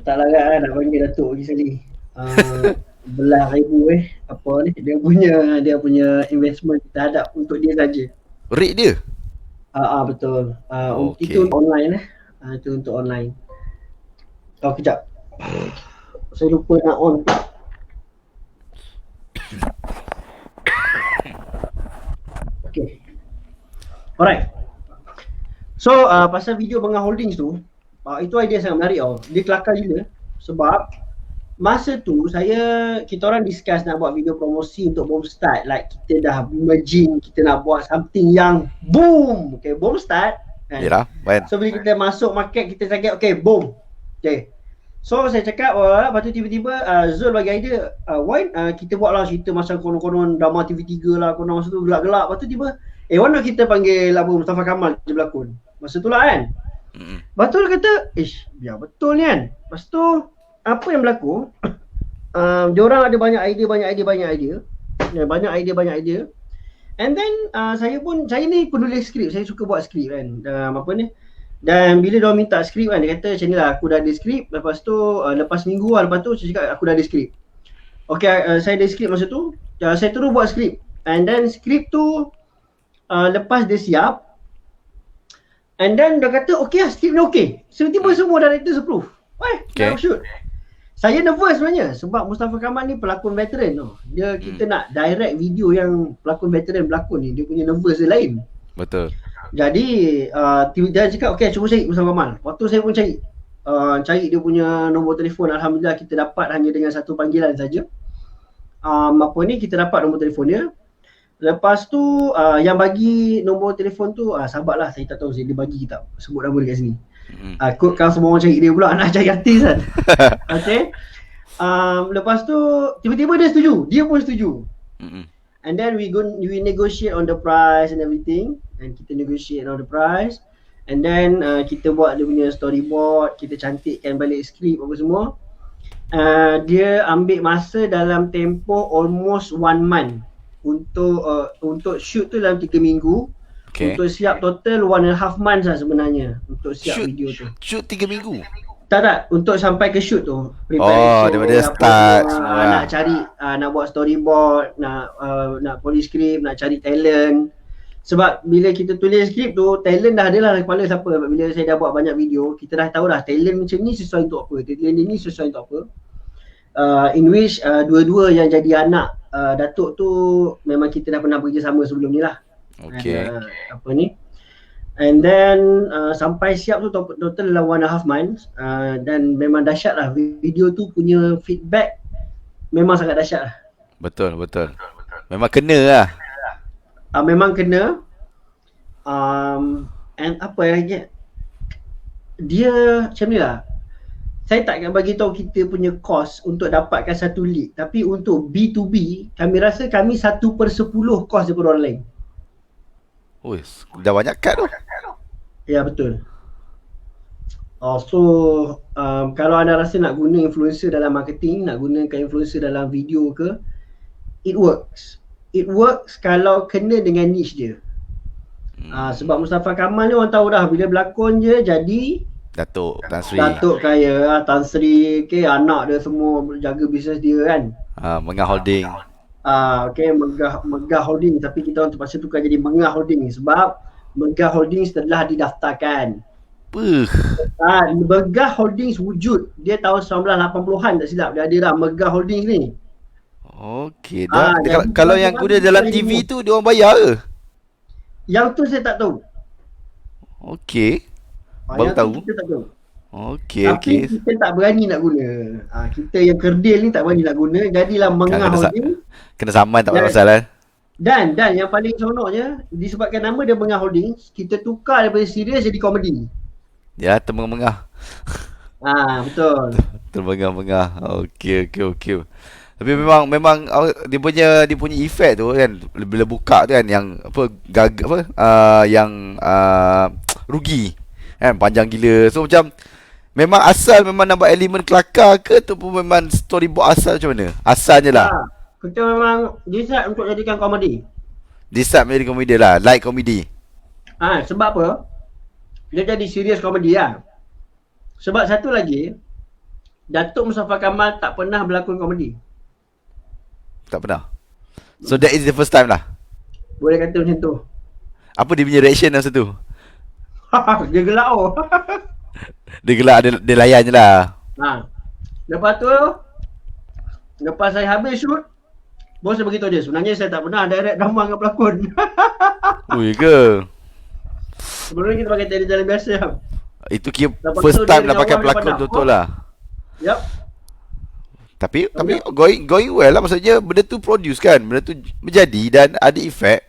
Tak larat lah nak panggil Datuk lagi sekali. Belah ribu apa ni, dia punya investment kita hadap untuk dia saja. Rate dia? Betul. Okay. Itu online itu untuk online. Kejap. Saya lupa nak on. Okay. Alright. So pasal video Mengah Holdings tu, itu idea sangat menarik tau. Dia kelakar gila. Sebab masa tu kita orang discuss nak buat video promosi untuk Boomstart. Like kita dah merging, kita nak buat something yang boom. Okay, Boomstart kan? Yalah, baik. So bila kita masuk market, kita cakap okay, boom. Okay. So saya cakap, lepas tu tiba-tiba Zul bagi idea, why kita buat lah cerita macam konon-konon drama TV3 lah, konon masa tu gelap-gelap. Lepas tu tiba, why not kita panggil Mustafa Kamal je berlakon. Masa tu lah kan. Betul kata, biar betul ni kan. Lepas tu, apa yang berlaku, diorang ada banyak idea. Banyak idea. And then saya ni penulis skrip, saya suka buat skrip kan. Dan bila dia minta skrip kan, dia kata macam ni lah, aku dah ada skrip. Lepas tu lepas minggu lah, lepas tu saya cakap aku dah ada skrip. Okay, saya ada skrip masa tu. Saya terus buat skrip. And then skrip tu lepas dia siap, and then dia kata okay lah, skrip ni okay. Tiba-tiba semua directors approve. Dah shoot. Saya nervous sebenarnya sebab Mustafa Kamal ni pelakon veteran tau. Kita nak direct video yang pelakon veteran berlakon ni, dia punya nervous dia lain. Betul. Jadi dia cakap okay, cuba cari Mustafa Kamal. Waktu saya pun cari dia punya nombor telefon. Alhamdulillah kita dapat hanya dengan satu panggilan saja. Kita dapat nombor telefon dia. Lepas tu yang bagi nombor telefon tu sabarlah, saya tak tahu dia bagi tak sebut nama dekat sini. Kalau semua orang cari dia pula, nak cari artis kan. Okay. Lepas tu tiba-tiba dia setuju. Dia pun setuju. And then we negotiate on the price and everything. And kita negotiate on the price. And then kita buat dia punya storyboard, kita cantikkan balik skrip apa semua. Dia ambil masa dalam tempoh almost 1 month untuk shoot tu dalam 3 minggu. Untuk siap total 1.5 months lah sebenarnya untuk siap video tu. Shoot 3 minggu? Tak, untuk sampai ke shoot tu. Daripada start semua. Nak cari, nak buat storyboard, nak polish script, nak cari talent. Sebab bila kita tulis skrip tu, talent dah ada lah kepala siapa. Bila saya dah buat banyak video, kita dah tahu dah talent macam ni sesuai untuk apa, talent ni sesuai untuk apa. In which dua-dua yang jadi anak Datuk tu memang kita dah pernah bekerjasama sebelum ni lah. And then sampai siap tu total dalam 1.5 months. Dan memang dahsyat lah, video tu punya feedback memang sangat dahsyat lah. Betul. Memang kena lah. Memang kena. And apa lagi, dia macam ni lah, saya tak akan bagi tahu kita punya cost untuk dapatkan satu lead. Tapi untuk B2B, kami rasa kami 1/10 cost daripada orang lain. Dah banyak cut tu. Ya, betul. Kalau anda rasa nak guna influencer dalam marketing, nak gunakan influencer dalam video ke, it works. It works kalau kena dengan niche dia. Sebab Mustafa Kamal ni orang tahu dah, bila berlakon je jadi Datuk Tan Sri. Datuk kaya, Tan Sri, anak dia semua jaga bisnes dia kan. Mengah Holding. Megah Holding, tapi kita orang terpaksa tukar jadi Mengah Holding sebab Megah Holding telah didaftarkan. Megah Holdings wujud dia tahun 1980-an tak silap, dia ada dah Megah Holdings ni. Okey dah. Kalau yang guna dalam TV tu dia orang bayar ke? Yang tu saya tak tahu. Okey. Baru tahu. Kita tak tahu. Okey. Kita tak berani nak guna. Kita yang kerdil ni tak berani nak guna. Jadilah Mengah Holding. Kena saman tak pasal kan? Dan yang paling seronoknya, disebabkan nama dia Mengah Holding, kita tukar daripada serius jadi komedi. Ya, termengah-mengah. Betul. Termengah-mengah. Okey. Tapi memang dia punya efek tu kan, bila buka tu kan yang rugi kan, panjang gila. So macam memang asal memang nampak elemen kelakar ke tu pun memang storyboard asal macam mana? Asalnya lah. Kita memang decide untuk jadikan komedi. Decide menjadi komedi lah, light komedi. Sebab apa? Dia jadi serius komedi lah. Sebab satu lagi, Datuk Mustafa Kamal tak pernah berlakon komedi. Tak pernah. So that is the first time lah. Boleh kata macam tu. Apa dia punya reaction masa tu? Dia gelak Dia gelak, dia layan je lah. Lepas tu, lepas saya habis shoot, bos saya beritahu dia, sebenarnya saya tak pernah direct drama dengan pelakon. Ui ke? Sebelum ni kita pakai talent biasa. Itu kira first time nak pakai pelakon betul lah. Yup. Tapi going well lah, maksudnya benda tu produce kan, benda tu menjadi dan ada efek.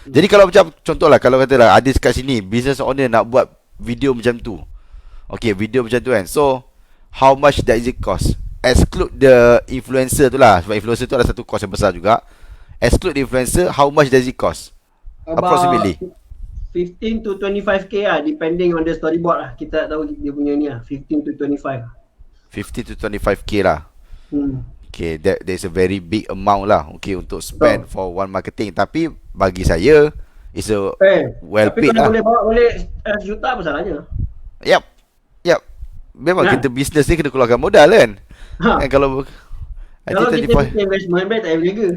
Jadi kalau macam contohlah, kalau katalah ada kat sini business owner nak buat video macam tu. Okay, video macam tu kan. So how much does it cost? Exclude the influencer tu lah, sebab influencer tu ada satu cost yang besar juga. Exclude the influencer, how much does it cost? Approximately 15 to 25k lah, depending on the storyboard lah. Kita tak tahu dia punya ni lah, 15 to 25. 15 to 25k lah. Okay, that is a very big amount lah. Okay, untuk spend for one marketing. Tapi bagi saya it's a well paid lah. Tapi kalau boleh bawa boleh 100 juta apa salahnya? Yap. Yap. Memang Kan? kita bisnes ni kena keluarkan modal kan. Ha. Kalau nanti Kalau kita 35. bikin investment, baik tak payah berniaga.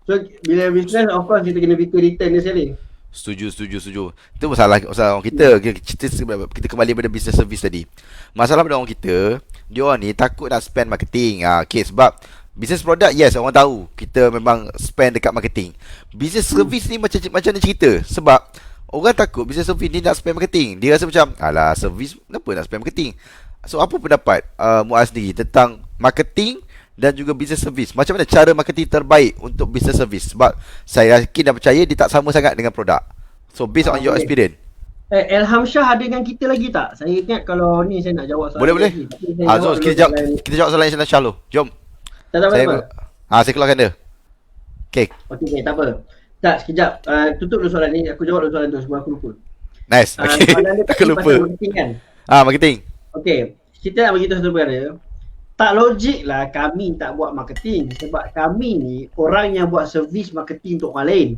So, bila business, of course kita kena fikir return dia sekali. Setuju, setuju, setuju. Itu masalah orang kita. Kita kembali pada business service tadi. Masalah pada orang kita, dia orang ni takut nak spend marketing. Okay, sebab business product, yes, orang tahu kita memang spend dekat marketing. Business service ni macam mana cerita? Sebab orang takut business service ni nak spend marketing. Dia rasa macam, alah, service kenapa nak spend marketing? So, apa pendapat Muaz sendiri tentang marketing dan juga business service? Macam mana cara marketing terbaik untuk business service? Sebab saya yakin dan percaya dia tak sama sangat dengan produk. So based on your Boleh. experience. Elham Shah ada dengan kita lagi tak? Saya ingat kalau ni saya nak jawab soalan Boleh, boleh. lagi. Tapi saya Zul, dulu soalan. kita jawab soalan International dulu. Jom. Tak apa, Saya tak apa. saya keluarkan dia. Okay. Okey, tak apa. Tak, sekejap. Tutup dulu soalan ni. Aku jawab dulu soalan tu sebab aku lupa. Nice. Okay. Soalan dia Aku tadi lupa. pasal marketing kan? Marketing. Okey, kita nak beritahu satu perkara. Tak logik lah kami tak buat marketing sebab kami ni orang yang buat servis marketing untuk orang lain.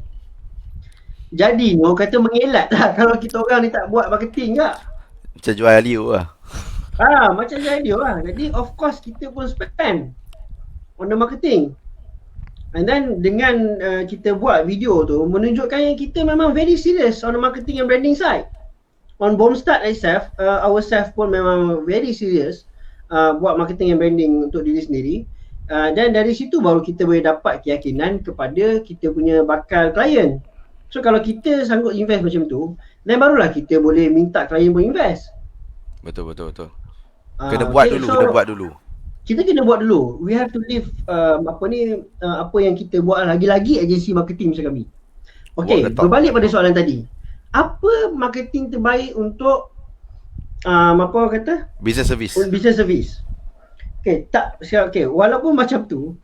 Jadi orang kata mengelak lah kalau kita orang ni tak buat marketing tak? Macam jual Liu lah. Macam dia lah. Jadi of course kita pun spend on the marketing. And then dengan kita buat video tu menunjukkan yang kita memang very serious on the marketing and branding side. On Boomstart itself, ourselves pun memang very serious buat marketing and branding untuk diri sendiri. Dan dari situ baru kita boleh dapat keyakinan kepada kita punya bakal klien. So kalau kita sanggup invest macam tu, dan barulah kita boleh minta klien pun invest. Betul. Kena buat dulu. Kita kena buat dulu. We have to live apa yang kita buat, lagi-lagi agensi marketing macam kami. Okey, berbalik pada soalan tadi. Apa marketing terbaik untuk apa orang kata? Business service. Business service. Okey, walaupun macam tu,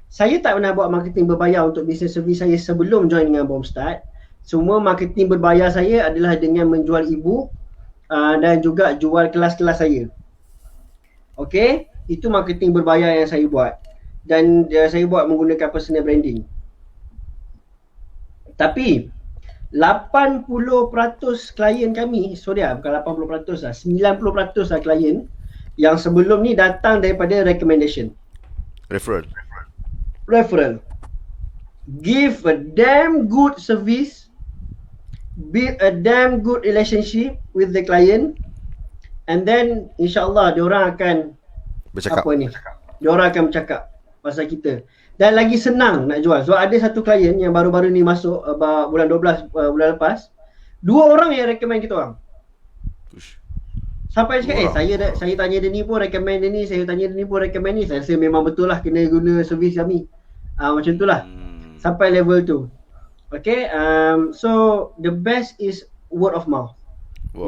saya tak pernah buat marketing berbayar untuk business service saya sebelum join dengan Boomstart. Semua marketing berbayar saya adalah dengan menjual e-book dan juga jual kelas-kelas saya. Okey, itu marketing berbayar yang saya buat. Dan saya buat menggunakan personal branding. Tapi 80% klien kami, bukan 80% lah, 90% lah klien yang sebelum ni datang daripada recommendation. Referral. Give a damn good service, build a damn good relationship with the client, and then insyaAllah diorang akan bercakap. Diorang akan bercakap pasal kita. Dan lagi senang nak jual. So ada satu klien yang baru-baru ni masuk bulan 12 bulan lepas. 2 orang yang recommend kita orang. Sampai cakap saya tanya dia ni pun recommend dia ni, saya tanya dia ni pun recommend ni. Saya rasa memang betul lah kena guna servis kami. Macam tu lah. Sampai level tu. Okay, so the best is word of mouth.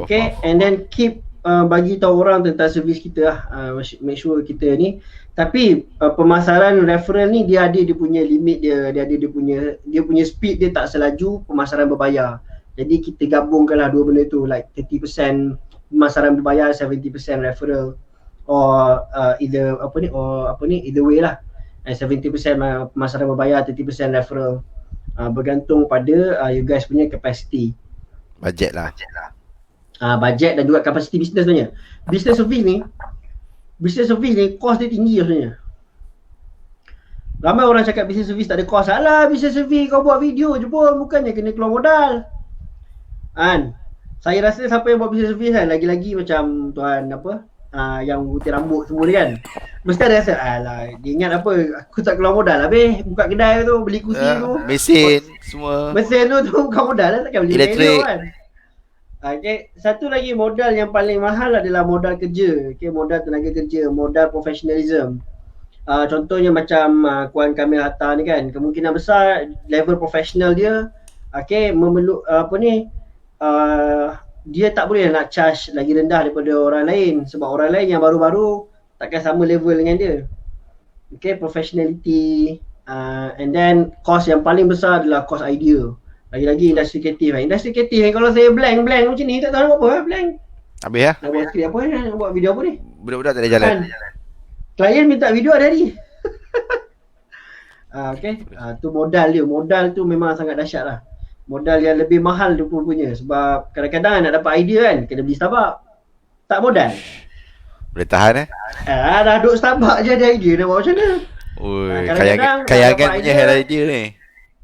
Okay, and then keep bagi tahu orang tentang servis kita lah. Make sure kita ni. Tapi pemasaran referral ni dia ada dia punya limit dia ada dia punya speed dia tak selaju pemasaran berbayar. Jadi kita gabungkanlah dua benda tu, like 30% pemasaran berbayar, 70% referral, or either way lah. 70% pemasaran berbayar, 30% referral. Bergantung pada you guys punya capacity. Budget lah. Budget dan juga kapasiti bisnes sebenarnya. Business service ni cost dia tinggi sebenarnya. Ramai orang cakap business service tak ada cost. Alah, business service kau buat video je pun, bukannya kena keluar modal. Saya rasa siapa yang buat business service kan, lagi-lagi macam tuan yang gunting rambut semua ni kan, mesti ada rasa alah dia ingat apa aku tak keluar modal habis buka kedai tu, beli kursi tu, mesin tu buka modal lah, takkan beli elektrik kan. Okay, satu lagi modal yang paling mahal adalah modal kerja. Okay, modal tenaga kerja, modal professionalism. Contohnya macam Kuan Kamil Hatta ni kan, kemungkinan besar level profesional dia memeluk dia tak boleh nak charge lagi rendah daripada orang lain sebab orang lain yang baru-baru takkan sama level dengan dia. Okay, professionality, and then cost yang paling besar adalah cost idea. Lagi-lagi industri kreatif. Industri kreatif ni kalau saya blank macam ni tak tahu nak buat apa blank. Habis ya? Nak buat skrip apa, nak buat video apa ni? Budak-budak tak ada jalan. Klien minta video ada hari. Okay, tu modal dia. Modal tu memang sangat dahsyat lah. Modal yang lebih mahal dia pun punya. Sebab kadang-kadang nak dapat idea kan, kena beli Starbucks. Tak modal. Boleh tahan Dah duduk Starbucks je ada idea nak buat macam mana. Ui, Kadang-kadang dah kayangan dapat punya idea, head idea ni.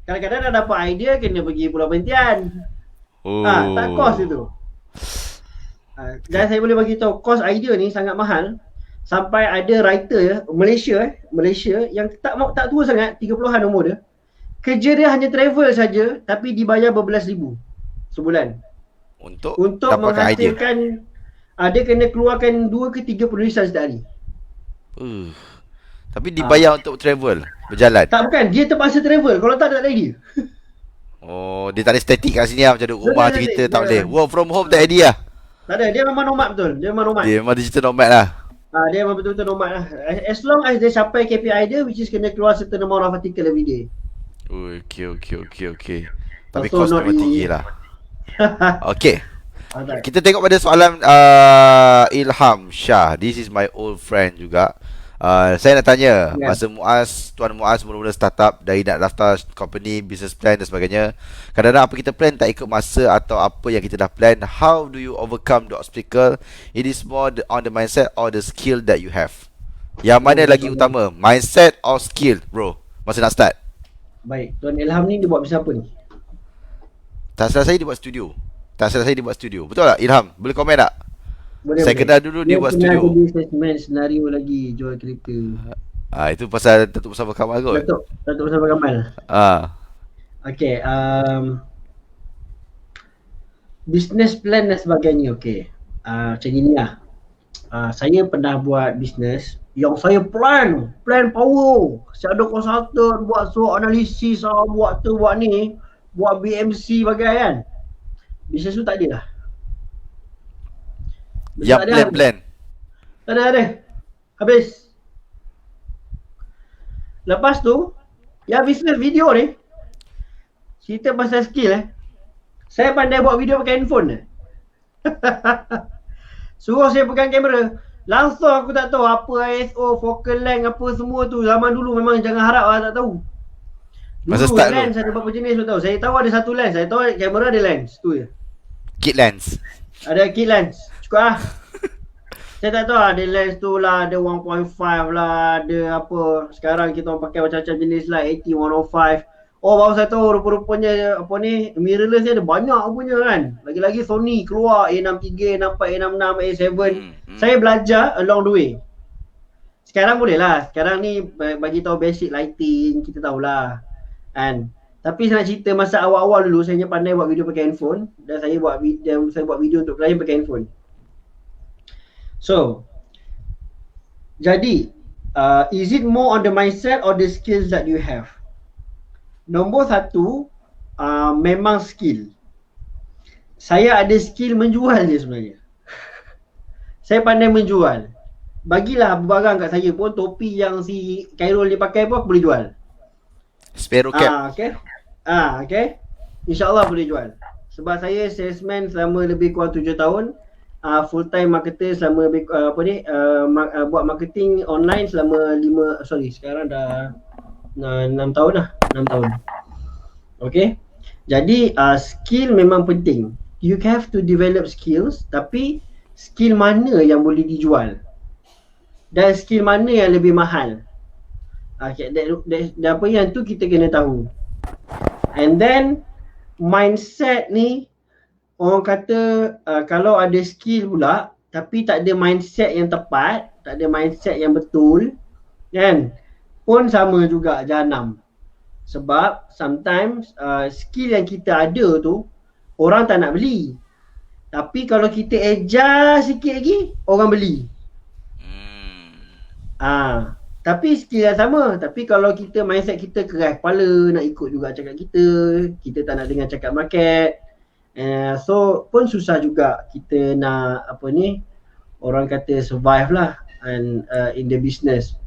kadang-kadang dah dapat idea kena pergi Pulau Perhentian. Tak kos itu. Dan saya boleh bagi tahu kos idea ni sangat mahal. Sampai ada writer Malaysia yang tak tua sangat, 30-an umur dia. Kerja dia hanya travel saja tapi dibayar berbelas ribu sebulan. Untuk dapatkan idea. Menghasilkan dia kena keluarkan 2 ke 3 penulisan setiap hari. Tapi dibayar untuk travel, berjalan. Tak, bukan, dia terpaksa travel. Kalau tak ada idea. Oh, dia tak ada statik kat sini lah. Macam duduk rumah Dia cerita tak tak ada. boleh. Work from home tak idea lah. Tak ada, dia memang nomad betul. Dia memang nomad. Dia memang digital nomad lah. Dia memang betul-betul nomad lah. As long as dia capai KPI dia, which is kena keluar certain amount of article every day. Okay. Tapi Also kos not memang easy. tinggi lah. Okay. Tak. Kita tengok pada soalan Ilham Shah. This is my old friend juga. Saya nak tanya, masa Tuan Muaz mula-mula startup, dari nak daftar company, business plan dan sebagainya, kadang-kadang apa kita plan tak ikut masa atau apa yang kita dah plan. How do you overcome the obstacle? It is more on the mindset or the skill that you have. Yang mana lagi utama, mindset or skill, bro, masa nak start? Baik, Tuan Ilham ni dia buat bisnes apa ni? Tak salah saya dia buat studio. Betul tak Ilham? Boleh komen tak? Saya kenal dulu dia buat studio. Dia businessman senario lagi, jual kereta. Itu pasal Datuk Bersama Kamal kot. Datuk Bersama Kamal. Okay, business plan dan sebagainya. Okay, macam ni lah. Saya pernah buat bisnes yang saya plan power. Saya ada konsultan buat SWOT analisis, buat tu buat ni, buat BMC bagai kan. Bisnes tu tak ada lah. Yang plan. Tak ada. Habis. Lepas tu, yang bisnes video ni, cerita pasal skill saya pandai buat video pakai handphone Suruh saya pegang kamera, langsung aku tak tahu apa ISO, focal length, apa semua tu. Zaman dulu memang jangan harap lah tak tahu. Masa Dulu start lens ada berapa jenis tu tahu. Saya tahu ada satu lens, saya tahu kamera ada lens tu je. Kit lens. Ada kit lens. Cukup lah. Saya tak tahu ada lens tu lah, ada 1.5 lah, ada apa. Sekarang kita orang pakai macam-macam jenis lah, 80, 105. Oh, baru saya tahu rupa-rupanya apa ni, mirrorless ni ada banyak punya kan. Lagi-lagi Sony keluar A63, A64, A66, A7. Saya belajar along the way. Sekarang boleh lah. Sekarang ni bagi tahu basic lighting, kita tahulah. Kan. Tapi saya nak cerita masa awal-awal dulu, saya hanya pandai buat video pakai handphone dan saya buat video untuk klien pakai handphone. So, jadi, is it more on the mindset or the skills that you have? Nombor satu, memang skill. Saya ada skill menjual je sebenarnya. Saya pandai menjual. Bagilah barang kat saya pun, topi yang si Khairul dia pakai pun aku boleh jual. Sparrow cap. Okay. InsyaAllah boleh jual. Sebab saya salesman selama lebih kurang 7 tahun. Full time marketer selama buat marketing online selama sekarang dah 6 tahun lah. 6 tahun. Okay. Jadi skill memang penting. You have to develop skills, tapi skill mana yang boleh dijual dan skill mana yang lebih mahal. Okay, apa yang tu kita kena tahu. And then mindset ni, orang kata kalau ada skill pula tapi tak ada mindset yang tepat, tak ada mindset yang betul, kan, pun sama juga jahanam. Sebab sometimes skill yang kita ada tu orang tak nak beli. Tapi kalau kita adjust sikit lagi, orang beli. Tapi skill yang sama. Tapi kalau kita mindset kita keras kepala, nak ikut juga cakap kita tak nak dengar cakap market, so pun susah juga kita nak orang kata survive lah in the business.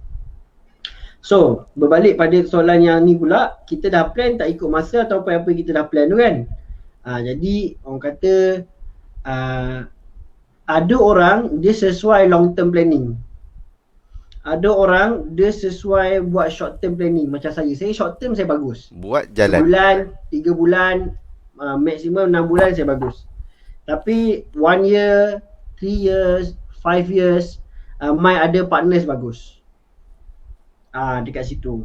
So berbalik pada soalan yang ni pula, kita dah plan tak ikut masa atau apa-apa kita dah plan tu kan. Jadi orang kata ada orang dia sesuai long term planning. Ada orang dia sesuai buat short term planning. Macam saya short term saya bagus. Buat jalan. 3 bulan Maksimum 6 bulan saya bagus. Tapi 1 year, 3 years, 5 years, my ada partners bagus. Dekat situ.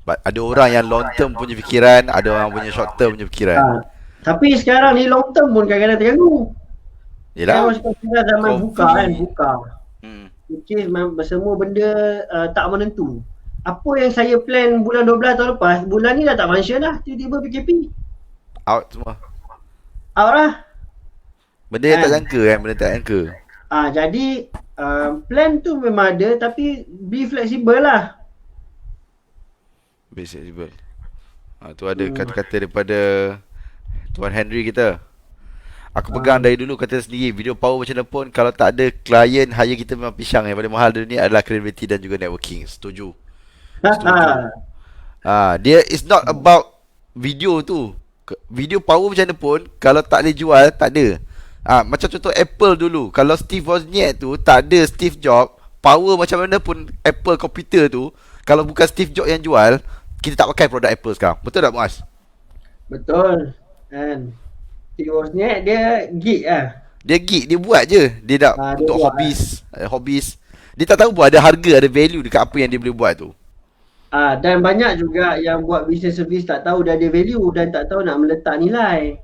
Ada orang yang long term punya fikiran, ada orang punya short term punya fikiran. Tapi sekarang ni long term pun kadang-kadang terganggu. Yelah. Kan sekarang zaman buka kan, buka. Which is semua benda tak menentu. Apa yang saya plan bulan 12 tahun lepas, bulan ni dah tak function dah. Tiba-tiba PKP. Out semua. Out lah. Benda yang tak jangka kan, benda tak jangka. Jadi plan tu memang ada tapi be flexible lah. Be flexible. Tu ada kata-kata daripada Tuan Henry kita. Aku pegang dari dulu kata sendiri, video power macam mana pun kalau tak ada klien hire kita memang pisang. Yang paling mahal dunia adalah credibility dan juga networking. Setuju. Dia is not about video tu. Video power macam mana pun kalau tak boleh jual, tak ada. Macam contoh Apple dulu, kalau Steve Wozniak tu tak ada Steve Jobs, power macam mana pun Apple komputer tu, kalau bukan Steve Jobs yang jual, kita tak pakai produk Apple sekarang. Betul tak Muaz? Betul. Kan. Steve Wozniak dia geek lah. Dia geek, dia buat je. Dia nak dia untuk buat, hobbies. Dia tak tahu pun ada harga, ada value dekat apa yang dia boleh buat tu. Dan banyak juga yang buat business service tak tahu dia ada value dan tak tahu nak meletak nilai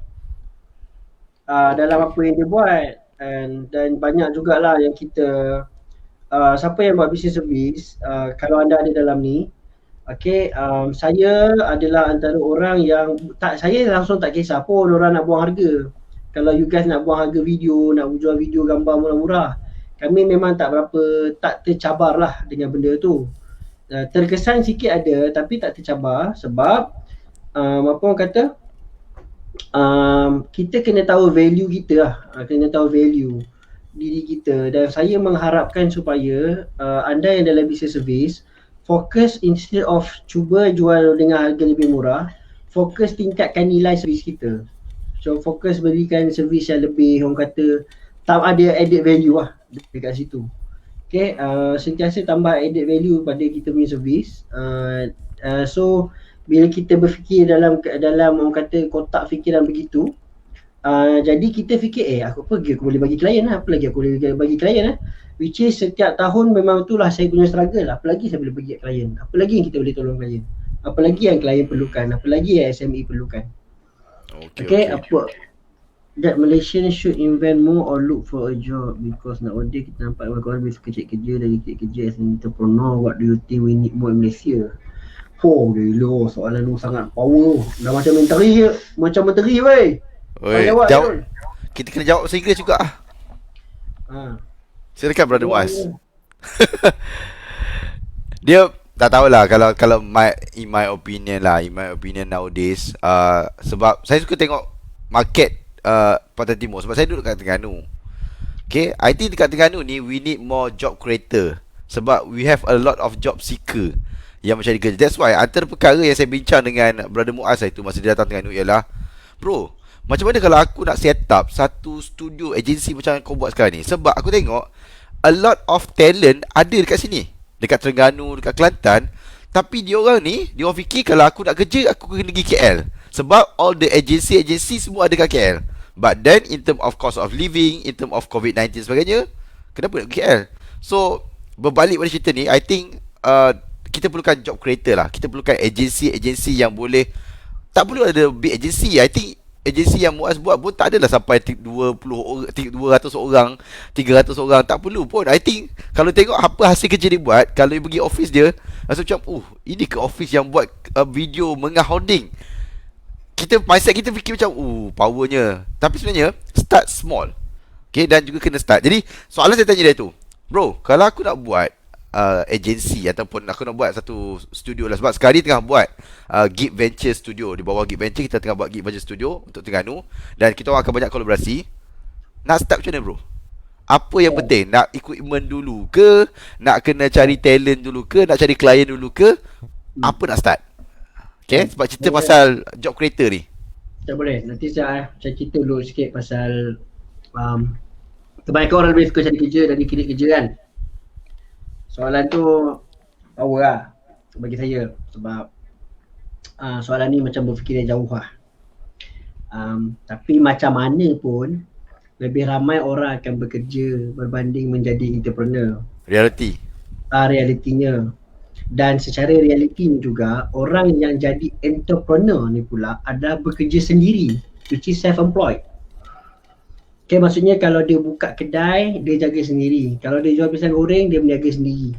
dalam apa yang dia buat. Dan banyak jugalah yang kita siapa yang buat business service, kalau anda ada dalam ni, saya adalah antara orang yang saya langsung tak kisah pun orang nak buang harga. Kalau you guys nak buang harga video, nak jual video gambar murah-murah, kami memang tak tercabar lah dengan benda tu. Terkesan sikit ada tapi tak tercabar sebab apa orang kata, kita kena tahu value kita lah. Kena tahu value diri kita. Dan saya mengharapkan supaya anda yang dalam business service fokus, instead of cuba jual dengan harga lebih murah, fokus tingkatkan nilai servis kita. So fokus berikan servis yang lebih, orang kata tak ada added value lah dekat situ. Sentiasa tambah added value pada kita punya servis. So bila kita berfikir dalam orang kata kotak fikiran begitu, jadi kita fikir aku boleh bagi klien lah, apa lagi aku boleh bagi klien lah. Which is setiap tahun memang itulah saya punya struggle lah. Apa lagi saya boleh bagi klien, apa lagi yang kita boleh tolong klien, apa lagi yang klien perlukan, apa lagi yang SME perlukan. Apa that Malaysian should invent more or look for a job, because nowadays kita nampak orang lebih suka cari kerja dari kerja as an entrepreneur. What do you think we need more in Malaysia? Gila, soalan tu sangat power. Dah macam menteri weh. Jawab. Kita kena jawab bahasa Inggeris juga. Silakan Brother Muaz. Dia tak tahulah kalau in my opinion nowadays, sebab saya suka tengok market Pantai Timur sebab saya duduk kat Terengganu. I think dekat Terengganu ni we need more job creator sebab we have a lot of job seeker yang mencari kerja. That's why antara perkara yang saya bincang dengan Brother Muaz itu masa dia datang Terengganu ialah, bro, macam mana kalau aku nak set up satu studio agensi macam yang kau buat sekarang ni? Sebab aku tengok a lot of talent ada dekat sini, dekat Terengganu, dekat Kelantan. Tapi dia orang fikir kalau aku nak kerja, aku kena pergi KL. Sebab all the agency semua ada kat KL. But then in term of cost of living, in term of COVID-19 sebagainya, kenapa nak pergi KL? So berbalik pada cerita ni, I think kita perlukan job creator lah. Kita perlukan agensi yang boleh, tak perlu ada big agency. I think agensi yang Muaz buat pun tak adalah sampai 200 orang, 300 orang. Tak perlu pun. I think kalau tengok apa hasil kerja dia buat, kalau dia pergi office dia, rasa macam ini ke office yang buat video mengholding. Mindset kita fikir macam powernya. Tapi sebenarnya start small. Dan juga kena start. Jadi soalan saya tanya dia tu, bro, kalau aku nak buat agensi ataupun aku nak buat satu studio lah, sebab sekarang ni tengah buat Geek Venture Studio. Di bawah Geek Venture kita tengah buat Geek Venture Studio untuk Terengganu, dan kita orang akan banyak kolaborasi. Nak start macam mana, bro? Apa yang penting? Nak equipment dulu ke? Nak kena cari talent dulu ke? Nak cari klien dulu ke? Apa nak start? Sebab cerita pasal job creator ni. Tak boleh. Nanti saya cerita dulu sikit pasal kebanyakan orang lebih suka cari kerja dari kerja kan. Soalan tu power lah bagi saya sebab soalan ni macam berfikir jauh lah. Tapi macam mana pun lebih ramai orang akan bekerja berbanding menjadi entrepreneur. Reality. Realitinya. Dan secara realiti ni juga, orang yang jadi entrepreneur ni pula adalah bekerja sendiri, which is self-employed. Okay, maksudnya kalau dia buka kedai, dia jaga sendiri. Kalau dia jual pisang goreng, dia berniaga sendiri.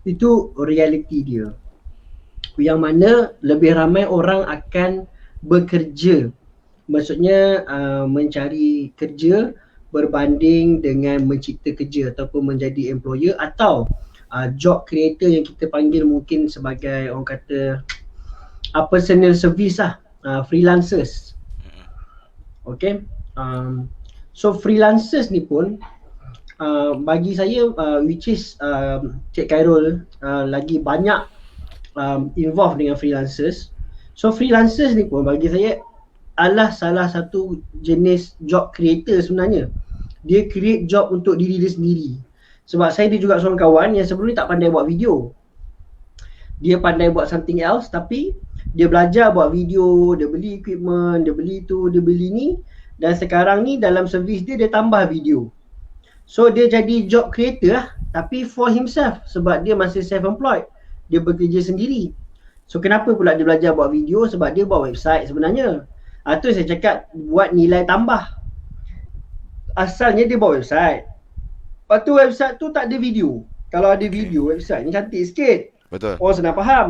Itu realiti dia. Yang mana lebih ramai orang akan bekerja. Maksudnya mencari kerja berbanding dengan mencipta kerja ataupun menjadi employer atau job creator yang kita panggil mungkin sebagai orang kata personal service lah, freelancers. Okay. So freelancers ni pun bagi saya which is Cik Khairul lagi banyak involved dengan freelancers. So freelancers ni pun bagi saya adalah salah satu jenis job creator sebenarnya. Dia create job untuk diri dia sendiri. Sebab saya ada juga seorang kawan yang sebelum ni tak pandai buat video. Dia pandai buat something else tapi dia belajar buat video, dia beli equipment, dia beli tu, dia beli ni. Dan sekarang ni dalam servis dia tambah video. So dia jadi job creator lah, tapi for himself sebab dia masih self-employed. Dia bekerja sendiri. So kenapa pula dia belajar buat video? Sebab dia buat website sebenarnya. Itu saya cakap buat nilai tambah. Asalnya dia buat website. Lepas tu website tu tak ada video. Kalau ada video, website ni cantik sikit. Betul. Orang senang faham.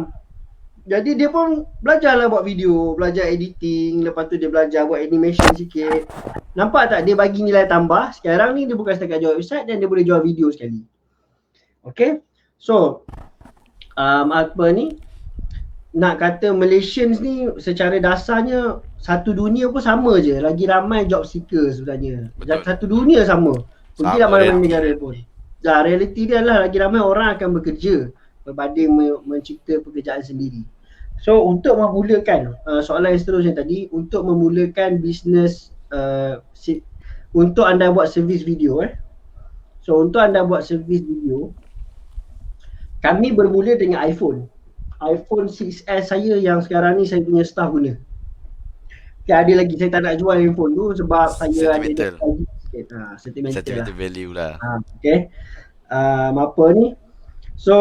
Jadi dia pun belajarlah buat video, belajar editing, lepas tu dia belajar buat animation sikit. Nampak tak dia bagi nilai tambah? Sekarang ni dia bukan setakat jual website dan dia boleh jual video sekali. Okay. So, apa ni? Nak kata Malaysians ni secara dasarnya satu dunia pun sama je. Lagi ramai job seeker sebenarnya. Betul. Satu dunia sama. Pergi lah mana-mana negara pun. Realiti dia adalah lagi ramai orang akan bekerja berbanding mencipta pekerjaan sendiri. So untuk memulakan soalan yang seterusnya tadi, untuk memulakan bisnes untuk anda buat servis video So untuk anda buat servis video, kami bermula dengan iPhone 6s saya yang sekarang ni saya punya staff guna. Ada lagi saya tak nak jual handphone tu sebab saya ada sikit sentimental value lah. Okay. Apa ni? So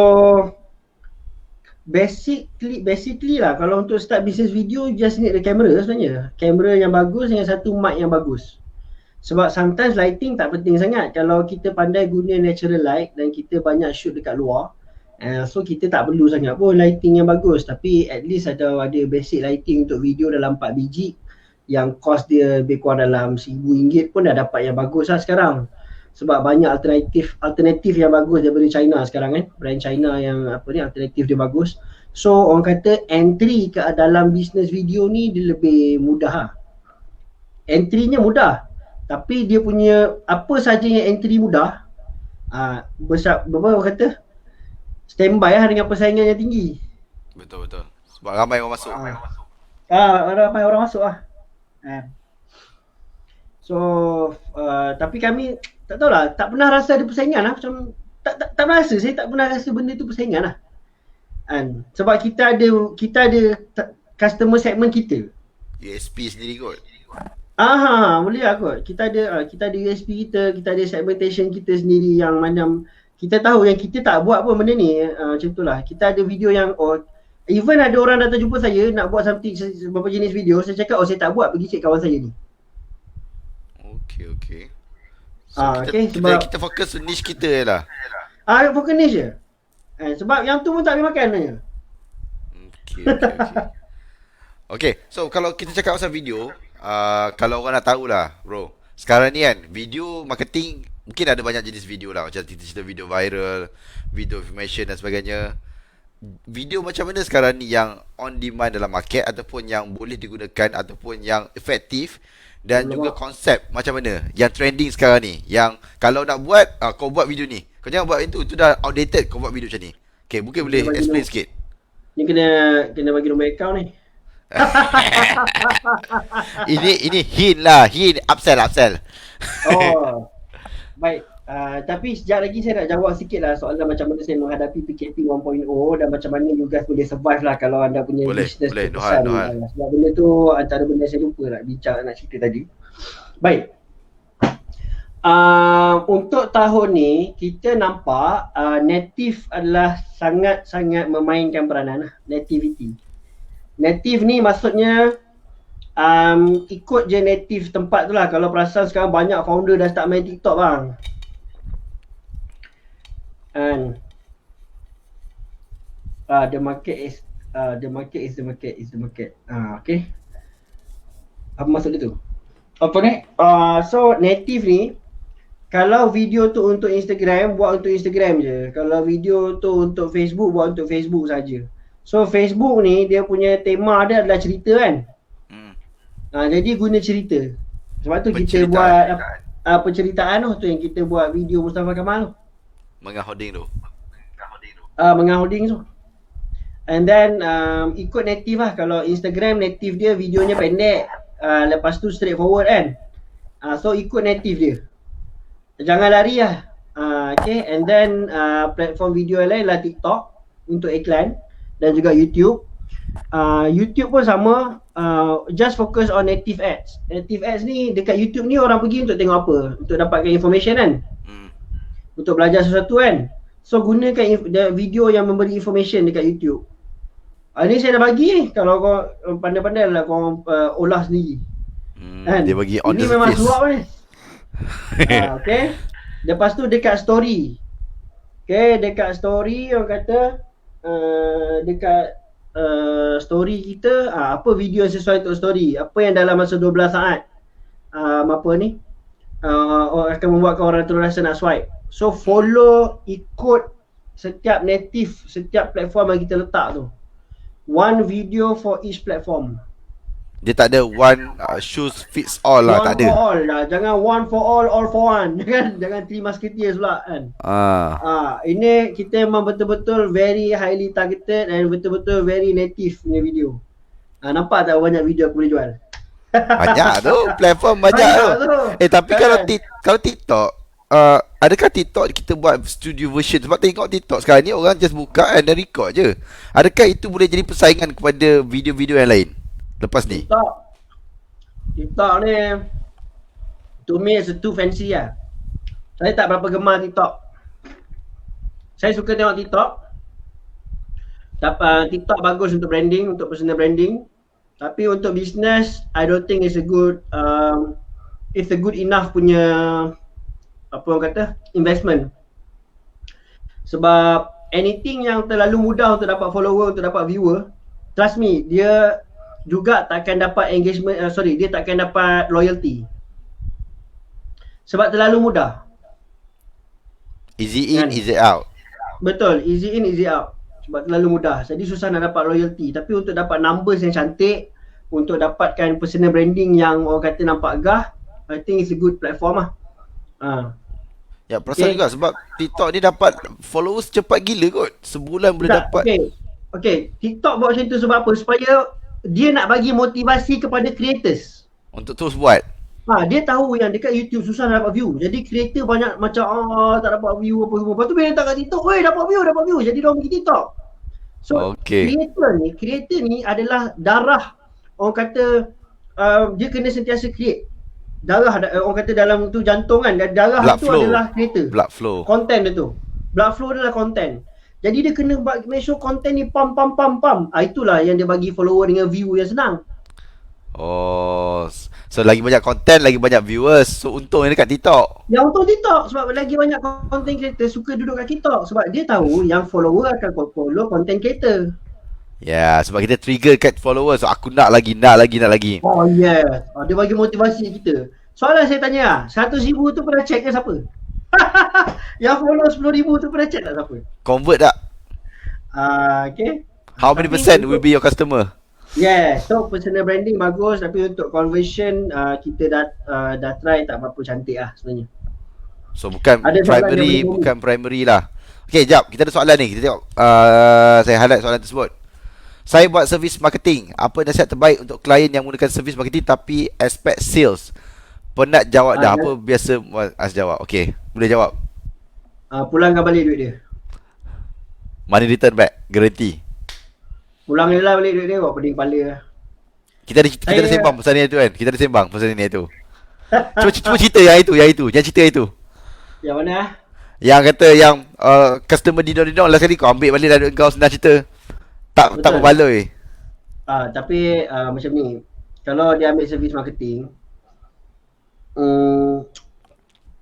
basically lah kalau untuk start business video just need the camera sebenarnya. Kamera yang bagus dengan satu mic yang bagus. Sebab sometimes lighting tak penting sangat. Kalau kita pandai guna natural light dan kita banyak shoot dekat luar, so kita tak perlu sangat pun lighting yang bagus. Tapi at least ada basic lighting untuk video dalam 4 biji yang cost dia lebih kurang dalam RM1,000 pun dah dapat yang bagus lah sekarang. Sebab banyak alternatif yang bagus daripada China sekarang brand China yang alternatif dia bagus. So orang kata entry ke dalam business video ni dia lebih mudah lah. Entry-nya mudah, tapi dia punya apa saja yang entry mudah, besar berapa orang kata standby lah dengan persaingan yang tinggi. Betul. Sebab ramai orang masuk. Ramai orang masuk lah. So tapi kami tak tahulah, tak pernah rasa ada persaingan lah. Macam tak pernah rasa, saya tak pernah rasa benda tu persaingan lah. Sebab kita ada customer segment kita. USP sendiri kot. Boleh lah kot. Kita ada USP kita ada segmentation kita sendiri yang mana kita tahu yang kita tak buat pun benda ni. Macam tu lah. Kita ada video yang even ada orang datang jumpa saya nak buat something beberapa jenis video, saya cakap saya tak buat, pergi cek kawan saya ni. Okay. So kita fokus niche kita je lah. Fokus niche je. Sebab yang tu pun tak boleh makan sebenarnya. Okay, so kalau kita cakap pasal video, kalau orang nak tahulah bro, sekarang ni kan video marketing mungkin ada banyak jenis video lah. Macam cerita video viral, video information dan sebagainya. Video macam mana sekarang ni yang on demand dalam market ataupun yang boleh digunakan ataupun yang efektif, dan juga konsep macam mana yang trending sekarang ni, yang kalau nak buat kau buat video ni, kau jangan buat itu dah outdated, kau buat video macam ni. Okay, mungkin boleh explain sikit. Ni kena bagi nombor account ni. ini hint lah, hint upsell. Baik. Tapi sekejap lagi saya nak jawab sikit lah soalan macam mana saya menghadapi PKP 1.0 dan macam mana you guys boleh survive lah kalau anda punya business Boleh. terbesar. Nohan. Sebab benda tu antara benda saya lupa nak bincang, nak cerita tadi. Baik. Untuk tahun ni kita nampak native adalah sangat-sangat memainkan peranan lah. Nativity. Native ni maksudnya ikut je native tempat tu lah. Kalau perasan sekarang banyak founder dah start main TikTok bang. And the market is the market. Okay. Apa maksud dia tu? Apa ni? So native ni kalau video tu untuk Instagram, buat untuk Instagram je. Kalau video tu untuk Facebook, buat untuk Facebook saja. So Facebook ni dia punya tema dia adalah cerita kan. Jadi guna cerita. Sebab tu kita buat penceritaan tu yang kita buat video Mustafa Kamal tu. Mengah holding tu. And then ikut native lah. Kalau Instagram native dia videonya pendek, lepas tu straightforward kan. So ikut native dia. Jangan lari lah. Okay. And then platform video lain lah TikTok untuk iklan dan juga YouTube. YouTube pun sama. Just focus on native ads. Native ads ni dekat YouTube ni orang pergi untuk tengok apa? Untuk dapatkan information kan. Untuk belajar sesuatu kan. So gunakan video yang memberi information dekat YouTube. Ni saya dah bagi kalau kau pandai-pandai lah kau olah sendiri. Kan? Dia bagi on ini the memang face. suap ni. Okay. Lepas tu dekat story. Okay, dekat story orang kata dekat story kita apa video yang sesuai untuk story. Apa yang dalam masa 12 saat apa ni akan membuatkan orang terus rasa nak swipe. So follow, ikut setiap native, setiap platform yang kita letak tu. One video for each platform. Dia tak ada one shoes fits all lah, tak ada. One for all lah. Jangan one for all for one. Jangan three musketeers pula kan. Ini kita memang betul-betul very highly targeted and betul-betul very native punya video. Nampak tak banyak video aku boleh jual? Banyak tu, platform banyak tu. Tapi kalau TikTok, adakah TikTok kita buat studio version? Sebab tengok TikTok sekarang ni orang just buka dan record je. Adakah itu boleh jadi persaingan kepada video-video yang lain lepas ni? TikTok ni to me is too fancy lah. Saya tak berapa gemar TikTok. Saya suka tengok TikTok. TikTok bagus untuk branding, untuk personal branding. Tapi untuk business, I don't think it's a good enough punya apa orang kata investment. Sebab anything yang terlalu mudah untuk dapat follower, untuk dapat viewer, trust me, dia juga takkan dapat engagement, dia takkan dapat loyalty. Sebab terlalu mudah. Easy in, easy out. Betul, easy in, easy out. Sebab terlalu mudah. Jadi susah nak dapat loyalty. Tapi untuk dapat numbers yang cantik, untuk dapatkan personal branding yang orang kata nampak gah, I think it's a good platform lah. Ya, perasan juga sebab TikTok ni dapat followers cepat gila kot. Sebulan boleh dapat. Okay, TikTok buat macam tu sebab apa? Supaya dia nak bagi motivasi kepada creators untuk terus buat. Dia tahu yang dekat YouTube susah nak dapat view. Jadi creator banyak macam tak dapat view apa semua. Lepas tu bila letak kat TikTok, dapat view. Jadi diorang pergi TikTok. So creator ni adalah darah, orang kata dia kena sentiasa create. Darah orang kata dalam tu jantung kan, darah blood tu flow. Adalah creator. Blood flow. Content dia tu. Blood flow adalah content. Jadi dia kena make sure content ni pam. Itulah yang dia bagi follower dengan view yang senang. So lagi banyak content, lagi banyak viewers. So untungnya dekat TikTok. Yang untung TikTok sebab lagi banyak content creator suka duduk kat TikTok. Sebab dia tahu yang follower akan follow content creator. Ya, sebab kita trigger kat followers. So aku nak lagi. Oh yes. Dia bagi motivasi kita. Soalan saya tanya, 100,000 tu pernah check ke siapa? Yang follow 10,000 tu pernah check tak siapa? Convert tak? Okay. How many percent will be your customer? So personal branding bagus, tapi untuk conversion kita dah try tak berapa cantik lah sebenarnya. So bukan primary lah. Okay, jap, kita ada soalan ni. Kita tengok. Saya highlight soalan tersebut. Saya buat service marketing. Apa nasihat terbaik untuk klien yang menggunakan service marketing tapi aspek sales? Penat jawab dah. Apa biasa jawab? Okay. Boleh jawab. Pulangkan balik duit dia. Money return back, guarantee. Pulang je lah balik duit dia, buat pening kepala lah. Kita ada Saya sembang pasal ni tu kan. Kita ada sembang pasal ni tu. Cuba cerita yang cerita itu. yang mana lah? Yang kata yang customer didong-didong last kali kau ambil balik duit kau, senang cerita. Tak Betul. berbaloi. Tapi macam ni, kalau dia ambil servis marketing,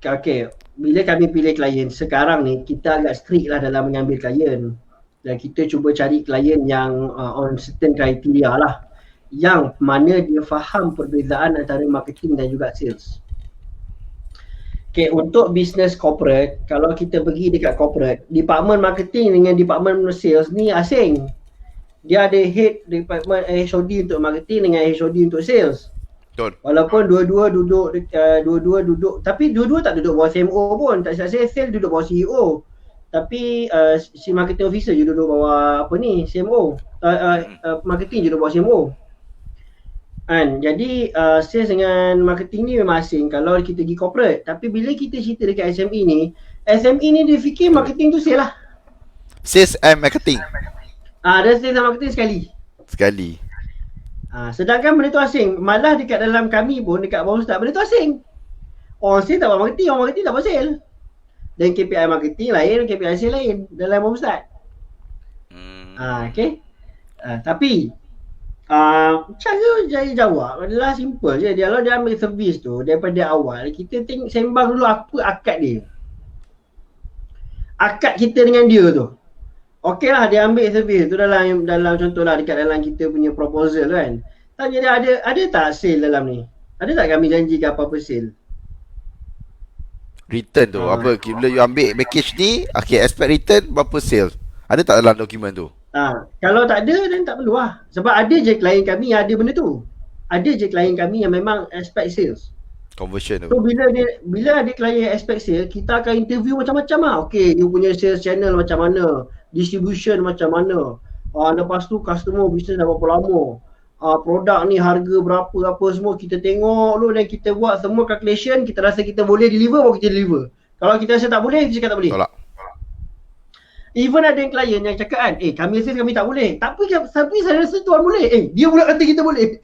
okay, bila kami pilih klien sekarang ni, kita agak strict lah dalam mengambil klien. Dan kita cuba cari klien yang on certain criteria lah, yang mana dia faham perbezaan antara marketing dan juga sales. Okay, untuk business corporate, kalau kita pergi dekat corporate, department marketing dengan department sales ni asing. Dia ada head department HOD untuk marketing dengan HOD untuk sales. Betul. Walaupun dua-dua duduk, tapi dua-dua tak duduk bawah CMO pun. Tak silap saya, sales duduk bawah CEO. Tapi si marketing officer je duduk bawah apa ni, CMO. Marketing je duduk bawah CMO. Kan? Jadi sales dengan marketing ni memang asing kalau kita pergi corporate. Tapi bila kita cerita dekat SME ni dia fikir marketing tu sales lah. Sales and marketing. Dia sales dan marketing sekali. Sedangkan benda tu asing. Malah dekat dalam kami pun, dekat bawah ustaz, benda tu asing. Orang sales tak buat marketing, orang marketing tak buat sales. Dan KPI marketing lain, KPI sales lain dalam bawah ustaz. Okay. Tapi cara saya jawab adalah simple je. Kalau dia ambil servis tu daripada awal, kita sembang dulu apa akad dia. Akad kita dengan dia tu. Okey lah, dia ambil servis tu dalam contohlah dekat dalam kita punya proposal kan. Tanya dia ada tak sale dalam ni? Ada tak kami janjikan apa-apa sale? Return tu apa, bila you ambil package ni, okay, expect return berapa sales. Ada tak dalam dokumen tu? Kalau tak ada dan tak perlu lah. Sebab ada je klien kami yang ada benda tu. Ada je klien kami yang memang expect sales. Conversion tu. So bila ada klien expect sales, kita akan interview macam-macam lah. Okay, you punya sales channel macam mana, distribution macam mana, lepas tu customer business dah berapa lama, produk ni harga berapa, apa semua kita tengok dulu dan kita buat semua calculation. Kita rasa kita boleh deliver, baru kita deliver. Kalau kita rasa tak boleh, kita cakap tak boleh. Tolak. Even ada yang klien yang cakap kan, kami rasa kami tak boleh. Tapi saya rasa tuan boleh. Dia pula kata kita boleh.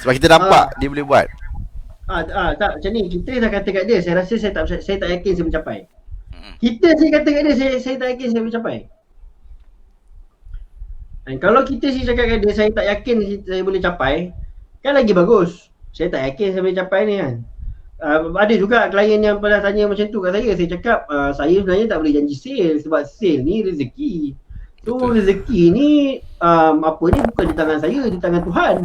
Sebab kita nampak dia boleh buat. Tak macam ni. Kita dah kata kat dia, saya rasa saya tak yakin saya mencapai. Saya kata kat dia, saya tak yakin saya mencapai. Dan kalau kita cakap kat dia, saya tak yakin saya boleh capai, kan lagi bagus. Saya tak yakin saya boleh capai ni kan. Ada juga klien yang pernah tanya macam tu kat saya. Saya cakap, saya sebenarnya tak boleh janji sale sebab sale ni rezeki. So rezeki ni apa ni bukan di tangan saya, di tangan Tuhan.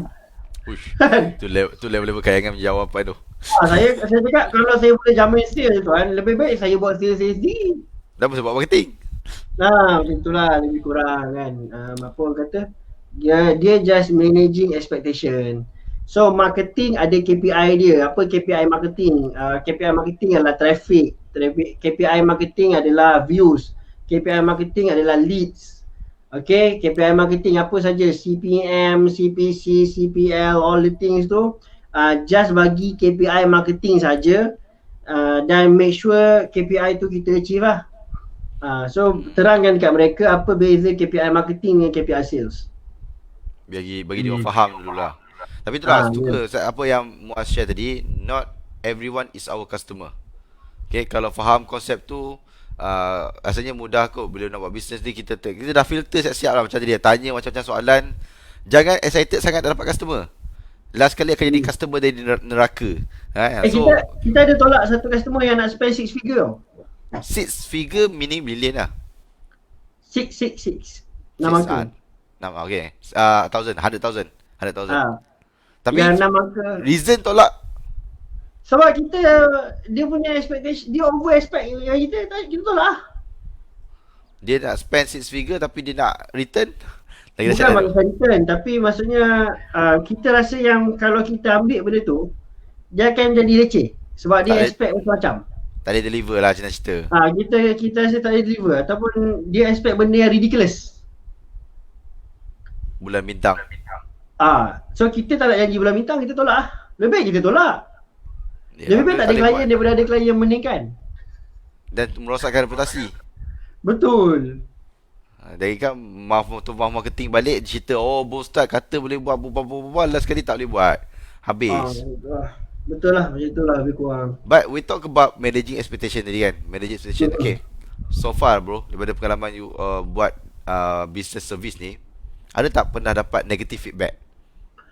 Tu level kayangan jawapan tu. Saya cakap kalau saya boleh jamin sale Tuhan, lebih baik saya buat sale saya sendiri. Dah sebab marketing. Macam itulah lebih kurang kan. Apa orang kata, dia just managing expectation. So marketing ada KPI dia. Apa KPI marketing? KPI marketing adalah traffic. KPI marketing adalah views. KPI marketing adalah leads. Okay, KPI marketing apa saja, CPM, CPC, CPL, all the things tu, just bagi KPI marketing saja, dan make sure KPI tu kita achieve lah. So terangkan dekat mereka apa beza KPI marketing dengan KPI sales. Bagi dia faham dululah. Tapi itulah suka apa yang Muaz share tadi, not everyone is our customer. Okay, kalau faham konsep tu, rasanya mudah kot bila nak buat bisnes ni. Kita dah filter siap-siap lah. Macam tadi dia tanya macam-macam soalan. Jangan excited sangat dah dapat customer. Last kali akan jadi customer dari neraka. So, kita ada tolak satu customer yang nak spend 6 figure. 6 figure meaning million lah. 666 nama angka. Okay, 100,000. Tapi reason tolak sebab dia punya expectation, dia over expect yang kita tolak. Dia nak spend 6 figure tapi dia nak return. Bukan maksud return, tapi maksudnya kita rasa yang kalau kita ambil benda tu, dia akan jadi leceh. Sebab dia expect macam-macam. Tak boleh deliver lah macam cerita. Kita rasa tak boleh deliver. Ataupun dia expect benda yang ridiculous. Bulan bintang. So kita tak nak janji bulan bintang, kita tolak lah. Lebih baik kita tolak. Lebih baik tak ada klien daripada ada klien yang meningkan. dan merosakkan reputasi. Betul. Dari kan maaf marketing balik cerita, oh bos tak kata boleh buat berbual, last sekali tak boleh buat. Ah, Habis. betul lah, macam itulah lebih kurang. But we talk about managing expectation tadi kan. Managing expectation. Mm-mm. Okay. So far bro, daripada pengalaman you buat business service ni, ada tak pernah dapat negative feedback?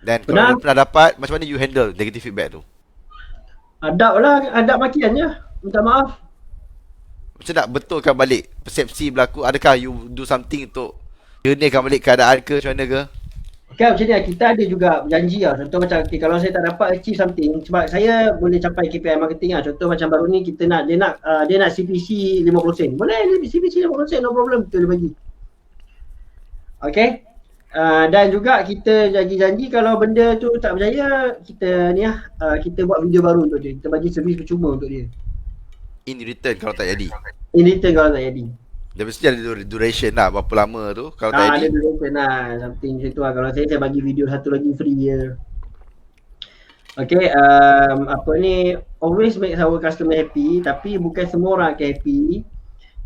Dan kalau Pernah ada pernah dapat, macam mana you handle negative feedback tu? adab lah, adab makian je. Minta maaf. Macam nak betulkan balik persepsi berlaku? Adakah you do something untuk jernihkan balik keadaan ke macam mana ke? Kan macam ni lah, kita ada juga janji lah. Contoh macam okay, kalau saya tak dapat achieve something, sebab saya boleh capai KPI marketing lah. Contoh macam baru ni kita nak, dia nak CPC 50%. Boleh CPC 50%, no problem, kita boleh bagi. Okay. Dan juga kita janji kalau benda tu tak berjaya, kita ni lah, kita buat video baru untuk dia. Kita bagi servis percuma untuk dia. In return kalau tak jadi. In return kalau tak jadi. Dia mesti ada duration lah, berapa lama tu. Kalau tak Ada jadi, duration lah, something macam tu lah. Kalau saya bagi video satu lagi free je. Okay, apa ni, always make our customer happy, tapi bukan semua orang akan happy.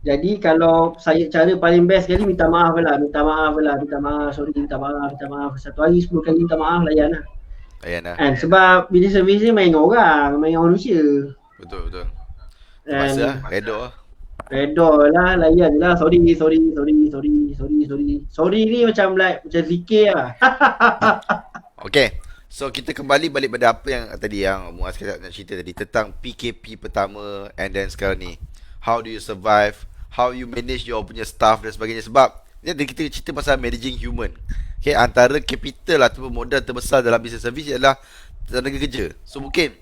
Jadi kalau saya cara paling best sekali minta maaf lah, sorry, minta maaf. Satu hari 10 kali minta maaf, layan lah. layan lah. And sebab business service ni main dengan orang, main dengan manusia. Betul. Terpaksa lah, redor lah. Redor lah, layan je lah. Sorry. Sorry ni macam zikir lah. Okay. So kita kembali balik pada apa yang tadi yang Muaz nak cerita tadi tentang PKP pertama and then sekarang ni. How do you survive? How you manage your punya staff dan sebagainya. Sebab ni kita cerita pasal managing human. Okay, antara capital ataupun modal terbesar dalam business service adalah tenaga kerja. So mungkin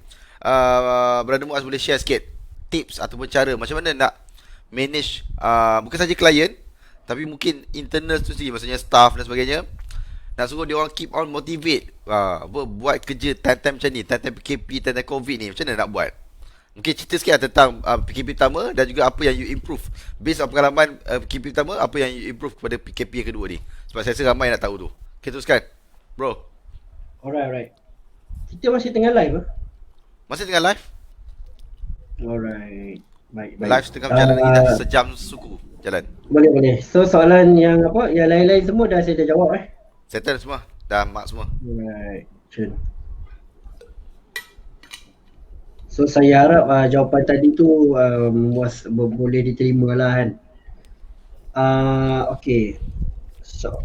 Brother Muaz boleh share sikit tips ataupun cara macam mana nak manage bukan saja klien tapi mungkin internal tu sendiri, maksudnya staff dan sebagainya. Nak suruh dia orang keep on motivate buat kerja time-time macam ni, time-time PKP, time-time COVID ni. Macam mana nak buat? Mungkin cerita sikit lah tentang PKP pertama dan juga apa yang you improve based on pengalaman PKP pertama, apa yang you improve kepada PKP yang kedua ni. Sebab saya rasa ramai nak tahu tu. Okay, teruskan bro. Alright. Kita masih tengah live ke? Masih tengah live? Alright. Baik. Live setengah berjalan lagi dah sejam suku jalan. Boleh. So soalan yang yang lain-lain semua dah saya dah jawab Settle semua. Dah mak semua. Alright. So saya harap jawapan tadi tu boleh diterima lah kan. Okay. So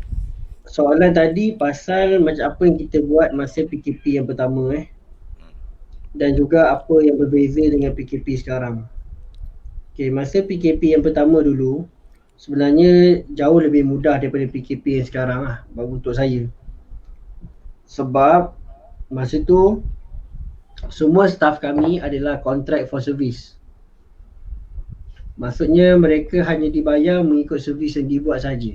soalan tadi pasal macam apa yang kita buat masa PKP yang pertama dan juga apa yang berbeza dengan PKP sekarang. Okay, masa PKP yang pertama dulu sebenarnya jauh lebih mudah daripada PKP yang sekarang lah untuk saya. Sebab masa tu semua staff kami adalah contract for service. Maksudnya mereka hanya dibayar mengikut servis yang dibuat saja.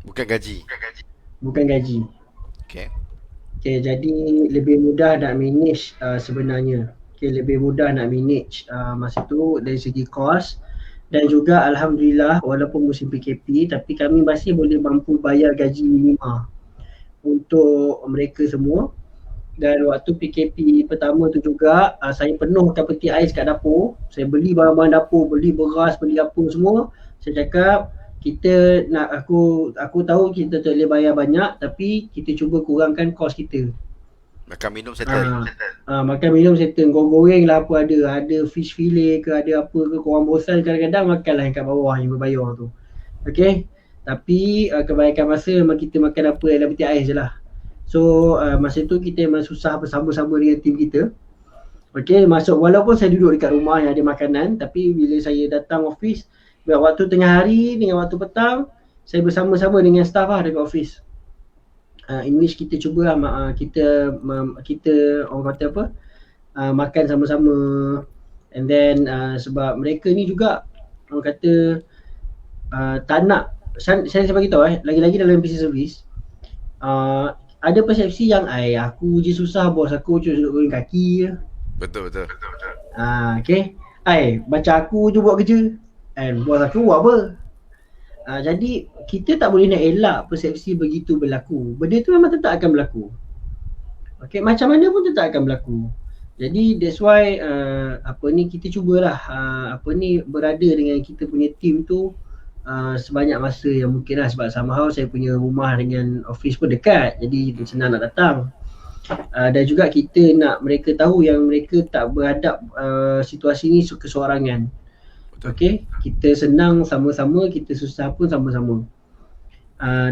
Bukan gaji. Bukan gaji. Okay, jadi lebih mudah nak manage sebenarnya. Lebih mudah nak manage masa tu dari segi kos. Dan juga Alhamdulillah walaupun musim PKP tapi kami masih boleh mampu bayar gaji minima untuk mereka semua. Dan waktu PKP pertama tu juga saya penuhkan peti ais kat dapur. Saya beli barang-barang dapur, beli beras, beli apa semua. Saya cakap kita nak, aku tahu kita tak boleh bayar banyak tapi kita cuba kurangkan kos kita. makan minum settle. Makan minum settle, goreng lah apa ada fish fillet ke, ada apa ke, korang bosan kadang-kadang makanlah yang kat bawah yang berbayar tu. Okay, tapi kebanyakan masa memang kita makan apa dalam peti ais je lah. So masa tu kita memang susah bersama-sama dengan tim kita. Okay, masuk walaupun saya duduk dekat rumah yang ada makanan, tapi bila saya datang office, waktu tengah hari dengan waktu petang, saya bersama-sama dengan staff lah dekat office. In which kita cuba kita orang kata apa, makan sama-sama. And then sebab mereka ni juga orang kata tak nak, saya bagi tahu lagi-lagi dalam business service ada persepsi yang aku je susah, bos aku je duduk goreng kaki je. Betul. Okay, macam aku je buat kerja and bos aku buat apa. Jadi kita tak boleh nak elak persepsi begitu berlaku. Benda tu memang tetap akan berlaku. Okay, macam mana pun tetap akan berlaku. Jadi that's why kita cubalah berada dengan kita punya team tu sebanyak masa yang mungkin lah, sebab somehow saya punya rumah dengan office pun dekat, jadi senang nak datang. Dan juga kita nak mereka tahu yang mereka tak berhadap situasi ni keseorangan. Okay, kita senang sama-sama, kita susah pun sama-sama.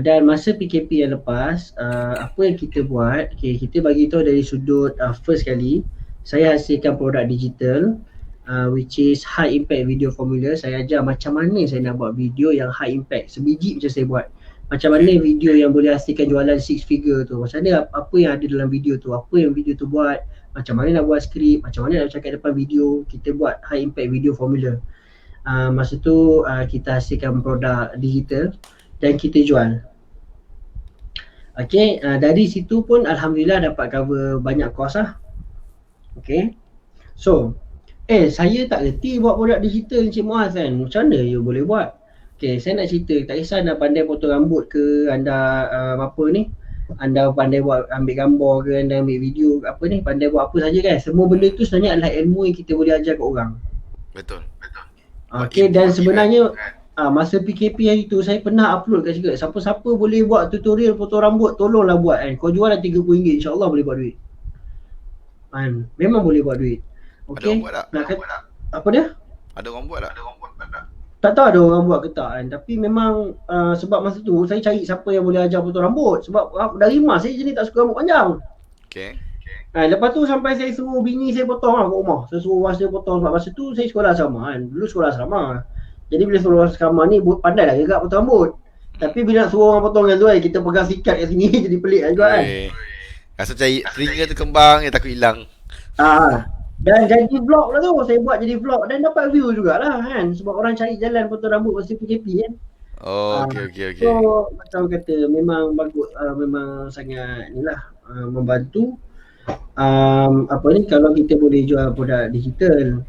Dan masa PKP yang lepas, apa yang kita buat, kita bagi tahu dari sudut first kali, saya hasilkan produk digital which is high impact video formula. Saya ajar macam mana saya nak buat video yang high impact, sebiji macam saya buat. Macam mana video yang boleh hasilkan jualan 6 figure tu, macam mana, apa yang ada dalam video tu, apa yang video tu buat, macam mana nak buat skrip, macam mana nak cakap depan video. Kita buat high impact video formula. Masa tu kita hasilkan produk digital dan kita jual. Okay, dari situ pun Alhamdulillah dapat cover banyak kos lah. Okay, so saya tak reti buat produk digital Encik Muaz kan, macam mana you boleh buat? Okay, saya nak cerita, tak kisah anda pandai potong rambut ke, anda anda pandai buat ambil gambar ke, anda ambil video apa ni, pandai buat apa saja kan, semua benda tu sebenarnya adalah ilmu yang kita boleh ajar ke orang. Betul. Okay, dan sebenarnya masa PKP hari tu saya pernah upload kat situ, siapa-siapa boleh buat tutorial potong rambut, tolonglah buat kan. Kau jual RM30, insyaAllah boleh buat duit. Memang boleh buat duit. Okay, apa dia? Ada orang buat tak? Tak tahu ada orang buat ke tak kan. Tapi memang sebab masa tu saya cari siapa yang boleh ajar potong rambut. Sebab dari mas saya jenis tak suka rambut panjang. Okay. Lepas tu sampai saya suruh bini saya potong lah kat rumah. Saya suruh orang saya potong sebab masa tu saya sekolah asrama kan. Dulu sekolah asrama. Jadi bila suruh orang asrama ni pandai lah juga potong rambut. Tapi bila nak suruh orang potong kan tu kan, kita pegang sikat kat sini jadi pelik lah juga kan. Rasa cari telinga tu kembang, takut hilang. Dan jadi vlog lah tu, saya buat jadi vlog dan dapat view jugalah kan, sebab orang cari jalan potong rambut masa PKP kan. Okay. So macam kata memang bagus, memang sangat inilah membantu. Kalau kita boleh jual produk digital.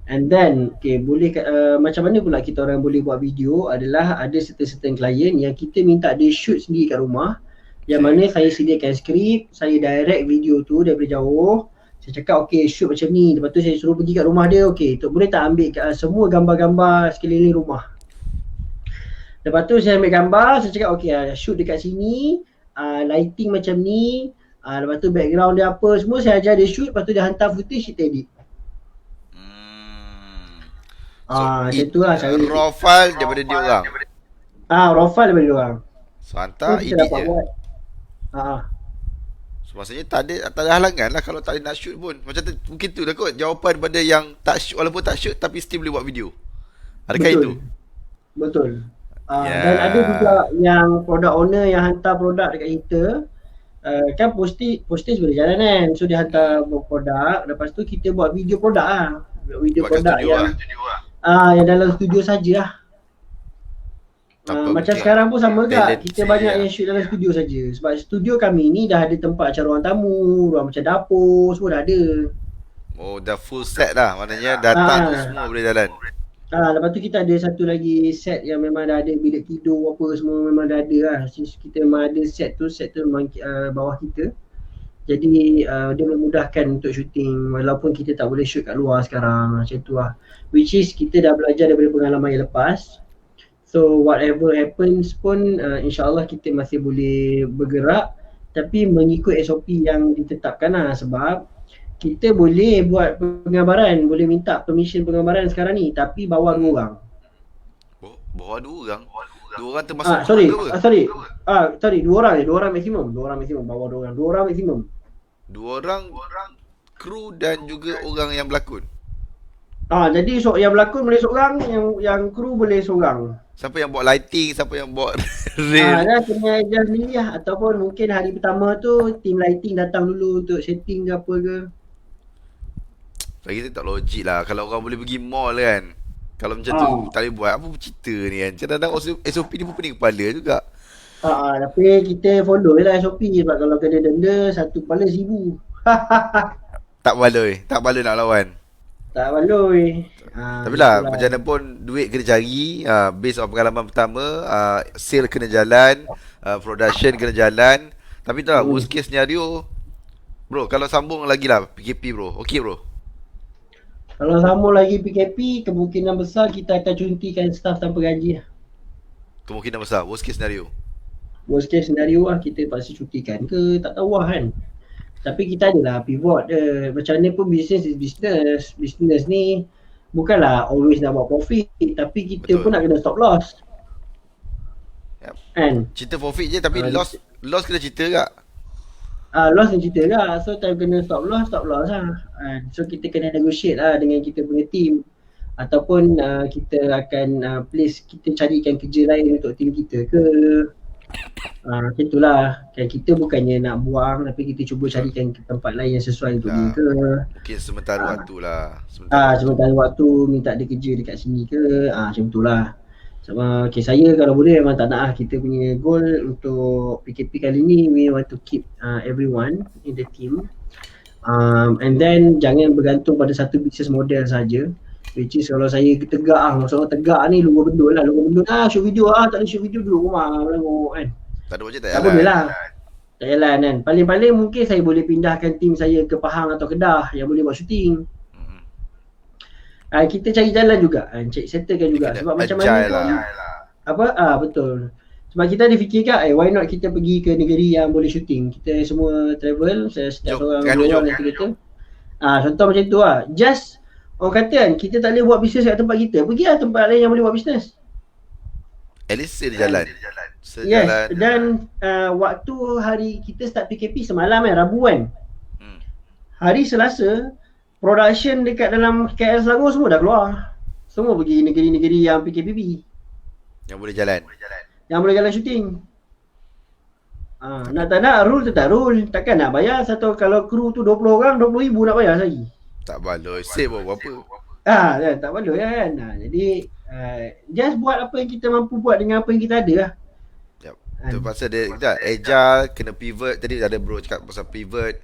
And then boleh macam mana pula kita orang boleh buat video adalah ada certain klien yang kita minta dia shoot sendiri kat rumah, yang mana saya sediakan skrip, saya direct video tu daripada jauh. Saya cakap shoot macam ni, lepas tu saya suruh pergi kat rumah dia, boleh tak ambil semua gambar-gambar sekeliling rumah. Lepas tu saya ambil gambar, saya cakap shoot dekat sini, lighting macam ni, lepas tu background dia apa, semua saya ajar dia shoot, lepas tu dia hantar footage, kita edit. Macam tu lah cara raw file daripada dia orang. Raw file daripada dia orang. So hantar edit je. So maksudnya tak ada halangan lah kalau tak ada nak shoot pun. Macam tu, mungkin tu lah kot jawapan pada yang tak shoot, walaupun tak shoot tapi still boleh buat video. Adakah itu? Betul. Dan ada juga yang product owner yang hantar produk dekat kita, kan postage boleh jalan kan. So dia hantar produk, lepas tu kita buat video produk lah. Video buat produk yang dalam studio saja lah. Macam sekarang pun sama juga, kita banyak yang shoot dalam studio saja. Sebab studio kami ni dah ada tempat macam ruang tamu, ruang macam dapur, semua dah ada. Dah full set dah, maknanya datang tu semua boleh jalan. Lepas tu kita ada satu lagi set yang memang dah ada bilik tidur apa semua memang dah ada lah. Kita memang ada set tu memang bawah kita. Jadi dia memudahkan untuk syuting walaupun kita tak boleh shoot kat luar sekarang, macam tu lah. Which is kita dah belajar daripada pengalaman yang lepas. So whatever happens pun insyaAllah kita masih boleh bergerak, tapi mengikut SOP yang ditetapkan lah. Sebab kita boleh buat penggambaran, boleh minta permission penggambaran sekarang ni, tapi bawa 2 orang. Bawa 2 orang? 2 orang termasuk sorry 2 orang maksimum. Bawa 2 orang, 2 orang maksimum. 2 orang kru dan juga orang yang berlakon. Jadi yang berlakon boleh seorang, yang kru boleh seorang. Siapa yang buat lighting, siapa yang buat rail? Dah kena ajar sendiri lah. Ataupun mungkin hari pertama tu team lighting datang dulu untuk setting ke apa ke. Bagi saya tak logik lah kalau orang boleh pergi mall kan. Kalau macam tu tak boleh buat, apa cerita ni kan. Kadang-kadang SOP ni pun pening kepala juga. Tapi kita follow je lah SOP. Sebab kalau kena denda, satu kepala 1,000. Tak baloi nak lawan. Tak baloi. Tapi lah macam mana pun duit kena cari. Based on pengalaman pertama, sale kena jalan, production kena jalan. Tapi tak worst case scenario, Bro, kalau sambung lagi lah PKP bro. Okey bro. Kalau sambung lagi PKP, kemungkinan besar kita akan cuntikan staff tanpa gaji lah. Kemungkinan besar worst case scenario. Worst case scenario lah, kita pasti cutikan ke, tak tahu lah kan. Tapi kita adalah pivot dia. Macam mana pun business is business. Business ni bukanlah always nak buat profit, tapi kita Betul. pun nak kena stop loss. Yep. Kan? Cerita profit je tapi Uh, loss kena cerita tak? loss ni cerita lah. So time kena stop loss lah. So kita kena negotiate lah dengan kita punya team. Ataupun kita akan place, kita carikan kerja lain untuk team kita ke. Macam itulah. Kan kita bukannya nak buang, tapi kita cuba Betul. carikan tempat lain yang sesuai untuk dia Dah. ke. Mungkin sementara Ah, waktu lah. Sementara waktu. sementara waktu minta dia kerja dekat sini ke. Macam itulah. Sama okay, saya kalau boleh memang tak nak lah. Kita punya goal untuk PKP kali ni, we want to keep everyone in the team. And then jangan bergantung pada satu business model saja. Which is kalau saya tegak maksudnya tegak ni luar bendul lah. Luar bendul shoot video tak ada shoot video dulu rumah tengok kan. Tak ada projek tak Tak jalan. boleh lah. Tak jalan kan. Paling-paling mungkin saya boleh pindahkan tim saya ke Pahang atau Kedah yang boleh buat syuting. Hmm. Kita cari jalan juga, cari settlekan juga. Kena Sebab macam mana agile pun lah. betul. Sebab kita ada fikirkan why not kita pergi ke negeri yang boleh syuting. Kita semua travel, setiap Jom, orang sekarang dua jom. orang naik kereta. Contoh macam tu lah. Just orang kata kan, kita tak boleh buat bisnes kat tempat kita, pergilah tempat lain yang boleh buat bisnes. At least sejalan. Yes, Sejalan. dan waktu hari kita start PKP semalam Rabu kan. Hmm. Hari Selasa, production dekat dalam KL Selangor semua dah keluar. Semua pergi negeri-negeri yang PKPP. Yang boleh jalan. Yang boleh jalan syuting. Nak tak nak, rule tetap rule. Takkan nak bayar satu, kalau kru tu 20 orang, 20,000 nak bayar lagi. Tak baloi. Save berapa? Tak perlu kan. Jadi, just buat apa yang kita mampu buat dengan apa yang kita ada lah. Yep. Tu pasal dia agile, kena pivot. Tadi ada bro cakap pasal pivot.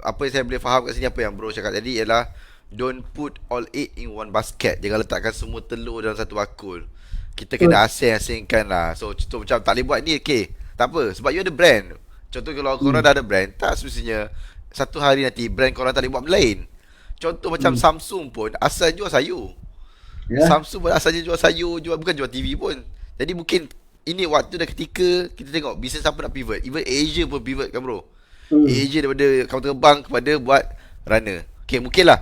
Apa yang saya boleh faham kat sini, apa yang bro cakap tadi ialah don't put all egg in one basket. Jangan letakkan semua telur dalam satu bakul. Kita kena asing-asingkan lah. So contoh macam tak boleh buat ni, okay, tak apa, sebab you ada brand. Contoh kalau korang dah ada brand, tak semestinya satu hari nanti brand korang tak boleh buat benda lain. Contoh macam Samsung pun asal jual sayur. Samsung pun asalnya jual sayur, bukan jual TV pun. Jadi mungkin ini waktu dan ketika kita tengok bisnes apa nak pivot. Even Asia pun pivot kan bro. Asia daripada kapal terbang kepada buat runner. Okay, mungkinlah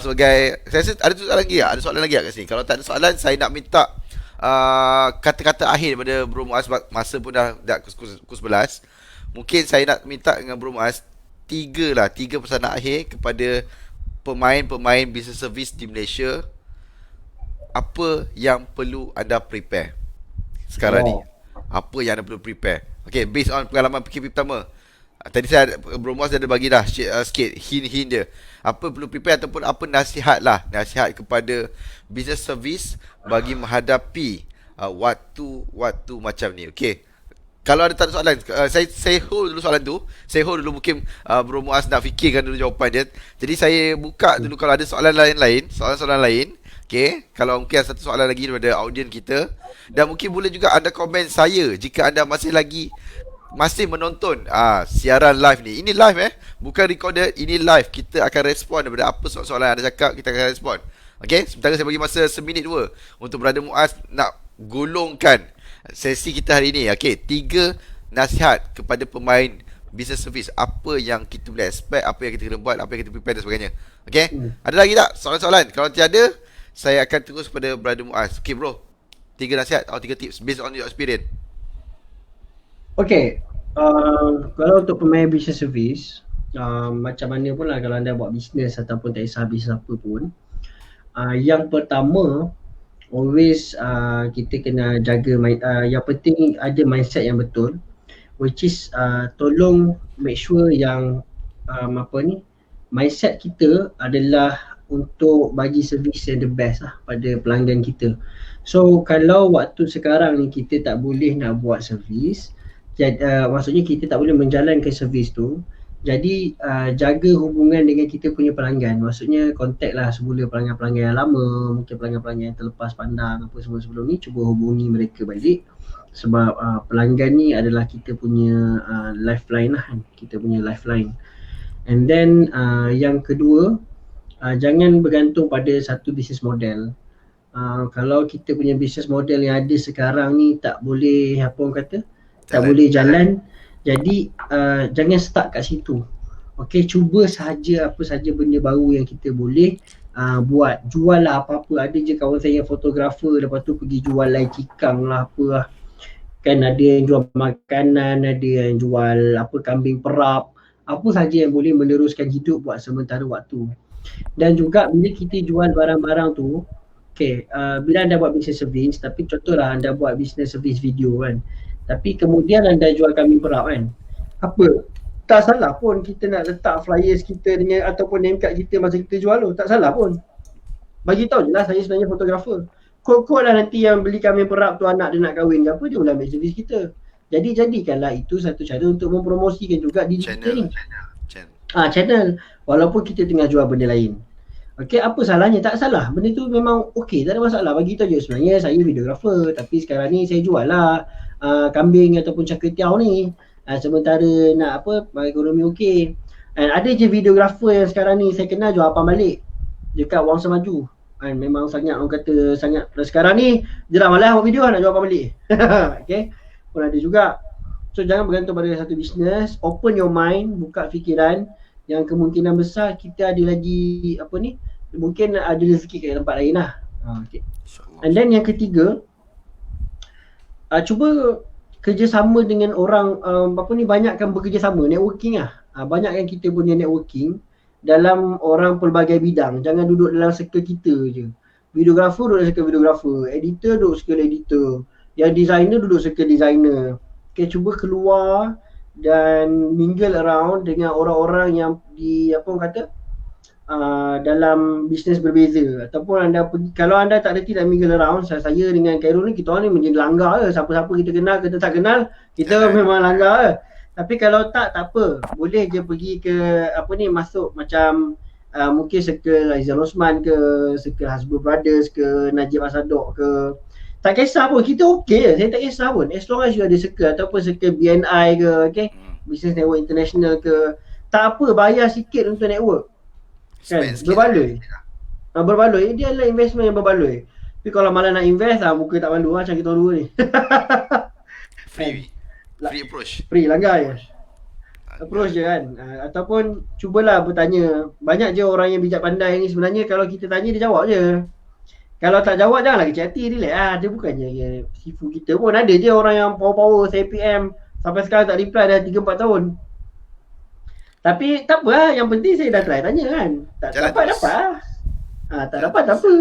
sebagai, saya rasa ada soalan lagi tak? Ada soalan lagi tak kat sini? Kalau tak ada soalan, saya nak minta kata-kata akhir daripada Bro Muaz, sebab masa pun dah pukul 11. Mungkin saya nak minta dengan Bro Muaz tiga pesanan akhir kepada pemain-pemain business service di Malaysia. Apa yang perlu anda prepare sekarang ni? Apa yang anda perlu prepare? Okay, based on pengalaman PKP pertama. Tadi saya Bro Muaz dah ada bagi dah sikit hint dia. Apa perlu prepare ataupun apa nasihat kepada business service bagi menghadapi waktu macam ni. Okay, kalau ada tak ada soalan, saya hold dulu soalan tu. Saya hold dulu, mungkin Bro Muaz nak fikirkan dulu jawapan dia. Jadi saya buka dulu kalau ada soalan lain-lain, soalan-soalan lain. Okay, kalau mungkin ada satu soalan lagi daripada audien kita. Dan mungkin boleh juga anda komen saya jika anda masih menonton siaran live ni. Ini live bukan recorded, ini live. Kita akan respon daripada apa soalan yang anda cakap, kita akan respon. Okay, sementara saya bagi masa seminit 2 untuk Brother Muaz nak golongkan sesi kita hari ini. Okay, 3 nasihat kepada pemain business service. Apa yang kita boleh expect, apa yang kita kena buat, apa yang kita prepare dan sebagainya. Okay, ada lagi tak soalan-soalan? Kalau tiada, saya akan terus kepada Brother Muaz. Okay bro, 3 nasihat atau 3 tips based on your experience. Okay, kalau untuk pemain business service, macam mana pun lah kalau anda buat bisnes ataupun tak kisah bisnes apa pun, yang pertama, always kita kena jaga, yang penting ada mindset yang betul, which is tolong make sure yang mindset kita adalah untuk bagi servis yang the best lah pada pelanggan kita. So kalau waktu sekarang ni kita tak boleh nak buat servis, maksudnya kita tak boleh menjalankan servis tu, jadi jaga hubungan dengan kita punya pelanggan. Maksudnya contact lah semula pelanggan-pelanggan yang lama, mungkin pelanggan-pelanggan yang terlepas pandang apa semua sebelum ni, cuba hubungi mereka balik. Sebab pelanggan ni adalah kita punya lifeline lah kan, kita punya lifeline. And then yang kedua, jangan bergantung pada satu bisnes model. Kalau kita punya bisnes model yang ada sekarang ni tak boleh, apa orang kata, tak boleh jalan, jadi jangan stuck kat situ. Okay, cuba saja apa saja benda baru yang kita boleh buat. Jual lah apa-apa. Ada je kawan saya yang fotografer, lepas tu pergi jual lai cikang lah, apa lah. Kan ada yang jual makanan, ada yang jual apa, kambing perap, apa saja yang boleh meneruskan hidup buat sementara waktu. Dan juga bila kita jual barang-barang tu, okay, bila anda buat business service, tapi contohlah anda buat business service video kan, tapi kemudian anda jual kambing perap kan, apa, tak salah pun kita nak letak flyers kita dengan ataupun name card kita masa kita jual tu, tak salah pun. Bagi tahu je lah saya sebenarnya fotografer. Kod-kod lah nanti yang beli kambing perap tu anak dia nak kahwin ke apa, dia boleh ambil servis kita. Jadi jadikanlah itu satu cara untuk mempromosikan juga diri kita ni. Channel. Walaupun kita tengah jual benda lain. Okey, apa salahnya? Tak salah. Benda tu memang okey, tak ada masalah. Bagi tahu je sebenarnya saya videographer, tapi sekarang ni saya jual lah kambing ataupun caketiau ni. Sementara nak apa, ekonomi okey. Ada je videographer yang sekarang ni saya kenal jual apa balik dekat Wang Semaju. Memang sangat orang kata sangat, sekarang ni dia dah malas buat video, nak jual apa balik. Okey. Pun ada juga. So jangan bergantung pada satu bisnes, open your mind, buka fikiran, yang kemungkinan besar kita ada lagi apa ni, mungkin ada rezeki kat tempat lain lah. Okay. And then yang ketiga, cuba kerjasama dengan orang, apa ni, banyakkan bekerjasama, networking lah. Banyakkan kita punya networking dalam orang pelbagai bidang. Jangan duduk dalam circle kita je. Videographer duduk dalam circle videographer, editor duduk circle editor, yang designer duduk circle designer. Okay, cuba keluar dan mingle around dengan orang-orang yang di apa orang kata dalam bisnes berbeza. Ataupun anda pergi, kalau anda tak reti nak mingle around, saya dengan Khairul ni, kita orang ni menjadi langgar je. Siapa-siapa kita kenal, kita tak kenal, kita memang langgar je. Tapi kalau tak apa, boleh je pergi ke apa ni, masuk macam mungkin circle Aizal Osman ke, circle Hasbul Brothers ke, Najib Asadok ke, tak kisah pun, kita okey je, saya tak kisah pun, as long as you ada circle ataupun circle BNI ke, okay, Business Network International ke, tak apa, bayar sikit untuk network kan, berbaloi. Berbaloi, dia adalah investment yang berbaloi. Tapi kalau malah nak invest, muka tak malu macam kita dua ni. Free approach. Free langgar je. Approach je kan. Ataupun cubalah bertanya. Banyak je orang yang bijak pandai ni sebenarnya, kalau kita tanya dia jawab je. Kalau tak jawab janganlah kecil hati, relax lah. Dia bukannya sifu kita pun. Ada je orang yang power-power, saya PM sampai sekarang tak reply dah 3-4 tahun. Tapi tak apa lah, yang penting saya dah try tanya kan. Tak dapat lah. Tak dapat tak apa.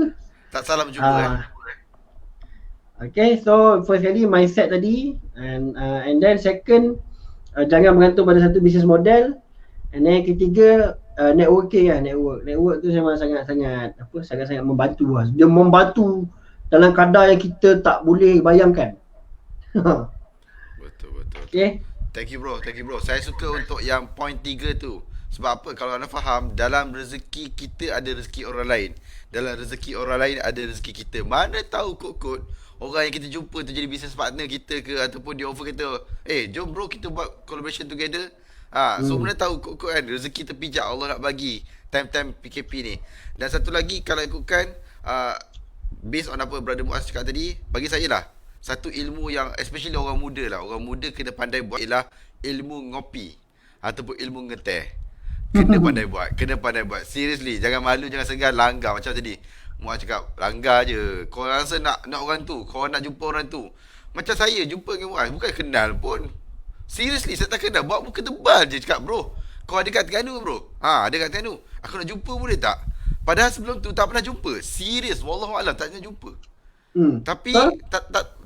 Tak salah berjumpa kan. Okay, so first kali mindset tadi, and then second, jangan bergantung pada satu business model, and then ketiga, networking lah. Network tu memang sangat-sangat membantu lah. Dia membantu dalam kadar yang kita tak boleh bayangkan. Betul. Okay. Thank you bro. Saya suka untuk yang point 3 tu. Sebab apa? Kalau anda faham, dalam rezeki kita ada rezeki orang lain, dalam rezeki orang lain ada rezeki kita. Mana tahu kod-kod orang yang kita jumpa tu jadi business partner kita ke, ataupun dia offer kita, jom bro kita buat collaboration together. So mana tahu kod-kod kan, rezeki terpijak Allah nak bagi time-time PKP ni. Dan satu lagi, kalau ikutkan based on apa Brother Muaz cakap tadi, bagi saya lah, satu ilmu yang especially orang muda lah, orang muda kena pandai buat ialah ilmu ngopi ataupun ilmu ngeteh. Kena pandai buat. Seriously, jangan malu, jangan segan, langgar macam tadi Muaz cakap, langgar je. Kau rasa nak orang tu, kau nak jumpa orang tu. Macam saya jumpa dengan Muaz, bukan kenal pun. Seriously, saya tak kenal, buat muka tebal je cakap, bro, kau ada kat Terengganu bro? Ada kat Terengganu. Aku nak jumpa boleh tak? Padahal sebelum tu tak pernah jumpa. Serius, wallahualam tak pernah jumpa.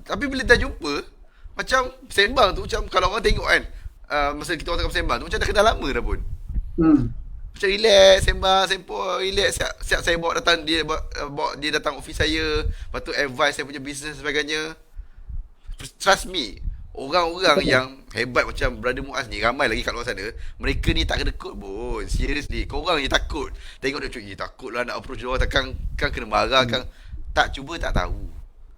Tapi bila dah jumpa, macam sembang tu, macam kalau orang tengok kan, masa kita orang tengah sembang tu, macam dah kenal lama dah pun. Macam relax, sembang, sempoi, relax. Siap saya bawa dia datang office saya, lepas tu advice saya punya business sebagainya. Trust me, orang-orang yang hebat macam Brother Muaz ni ramai lagi kat luar sana. Mereka ni tak kena kod pun. Seriously, korang je takut. Tengok dia cuy, takut lah nak approach dia orang, takkan kan kena marah kan. Tak cuba tak tahu.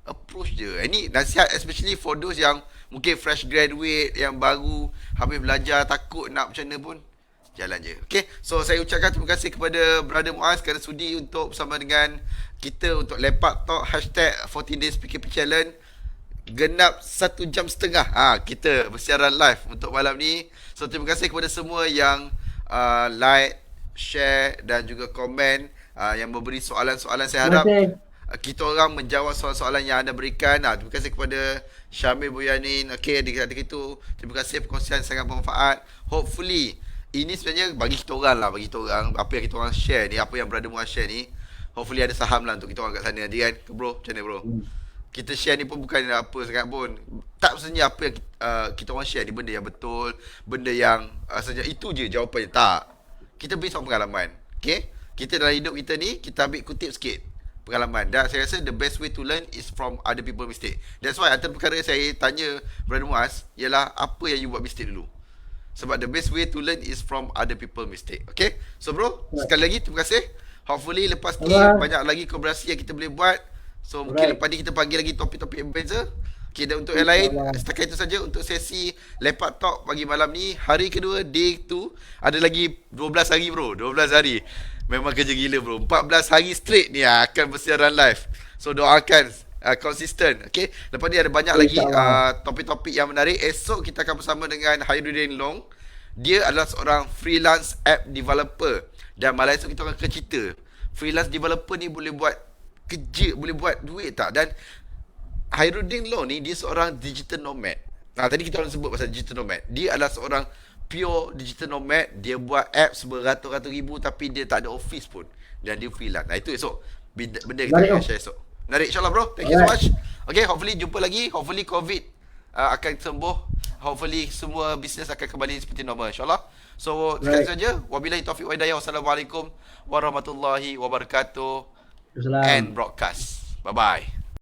Approach je. Ini nasihat especially for those yang mungkin fresh graduate, yang baru habis belajar, takut nak macam mana pun. Jalan je. Okay. So saya ucapkan terima kasih kepada Brother Muaz kerana sudi untuk bersama dengan kita untuk Lepak Talk hashtag 14 Days PKP Challenge. Genap 1.5 jam. Kita bersiaran live untuk malam ni. So terima kasih kepada semua yang like, share dan juga komen, yang memberi soalan-soalan. Saya Terima harap kasih. kita orang menjawab soalan-soalan yang anda berikan. Terima kasih kepada Syamil Boyanin. Okay, adik-adik itu, terima kasih perkongsian sangat bermanfaat. Hopefully ini sebenarnya bagi kita orang lah, bagi kita orang apa yang kita orang share ni, apa yang Brother Muaz share ni, hopefully ada saham lah untuk kita orang kat sana nanti kan. Bro, macam mana bro? Kita share ni pun bukan apa sangat pun. Tak sebenarnya apa yang kita orang share ni benda yang betul, benda yang saja itu je jawapannya. Tak. Kita beri soal pengalaman. Okay? Kita dalam hidup kita ni, kita ambil kutip sikit pengalaman. Dan saya rasa the best way to learn is from other people mistake. That's why antara perkara saya tanya Brother Muaz ialah apa yang you buat mistake dulu. Sebab the best way to learn is from other people mistake. Okay? So bro, sekali lagi terima kasih. Hopefully lepas ni banyak lagi kolaborasi yang kita boleh buat. So mungkin lepas ni kita panggil lagi topik-topik yang berbeza. Okay, dan untuk yang lain, setakat itu saja untuk sesi Lepak Talk pagi malam ni. Hari kedua, day 2. Ada lagi 12 hari bro, 12 hari. Memang kerja gila bro. 14 hari straight ni akan bersiaran live. So doakan konsisten. Okay, lepas ni ada banyak lagi topik-topik yang menarik. Esok kita akan bersama dengan Hairuddin Long. Dia adalah seorang freelance app developer. Dan malam esok kita akan cerita freelance developer ni boleh buat kerja, boleh buat duit tak. Dan Hairuddin Long ni dia seorang digital nomad. Tadi kita orang sebut pasal digital nomad. Dia adalah seorang pure digital nomad. Dia buat apps beratus-ratus ribu tapi dia tak ada office pun. Dan dia freelance. Itu esok benda kita akan share esok. Menarik insyaAllah bro. Thank you so much. Okay, hopefully jumpa lagi. Hopefully COVID akan sembuh. Hopefully semua bisnes akan kembali seperti normal insyaAllah. So sekian saja. Wabillahi taufiq wa hidayah. Wassalamualaikum warahmatullahi wabarakatuh. And broadcast. Bye bye.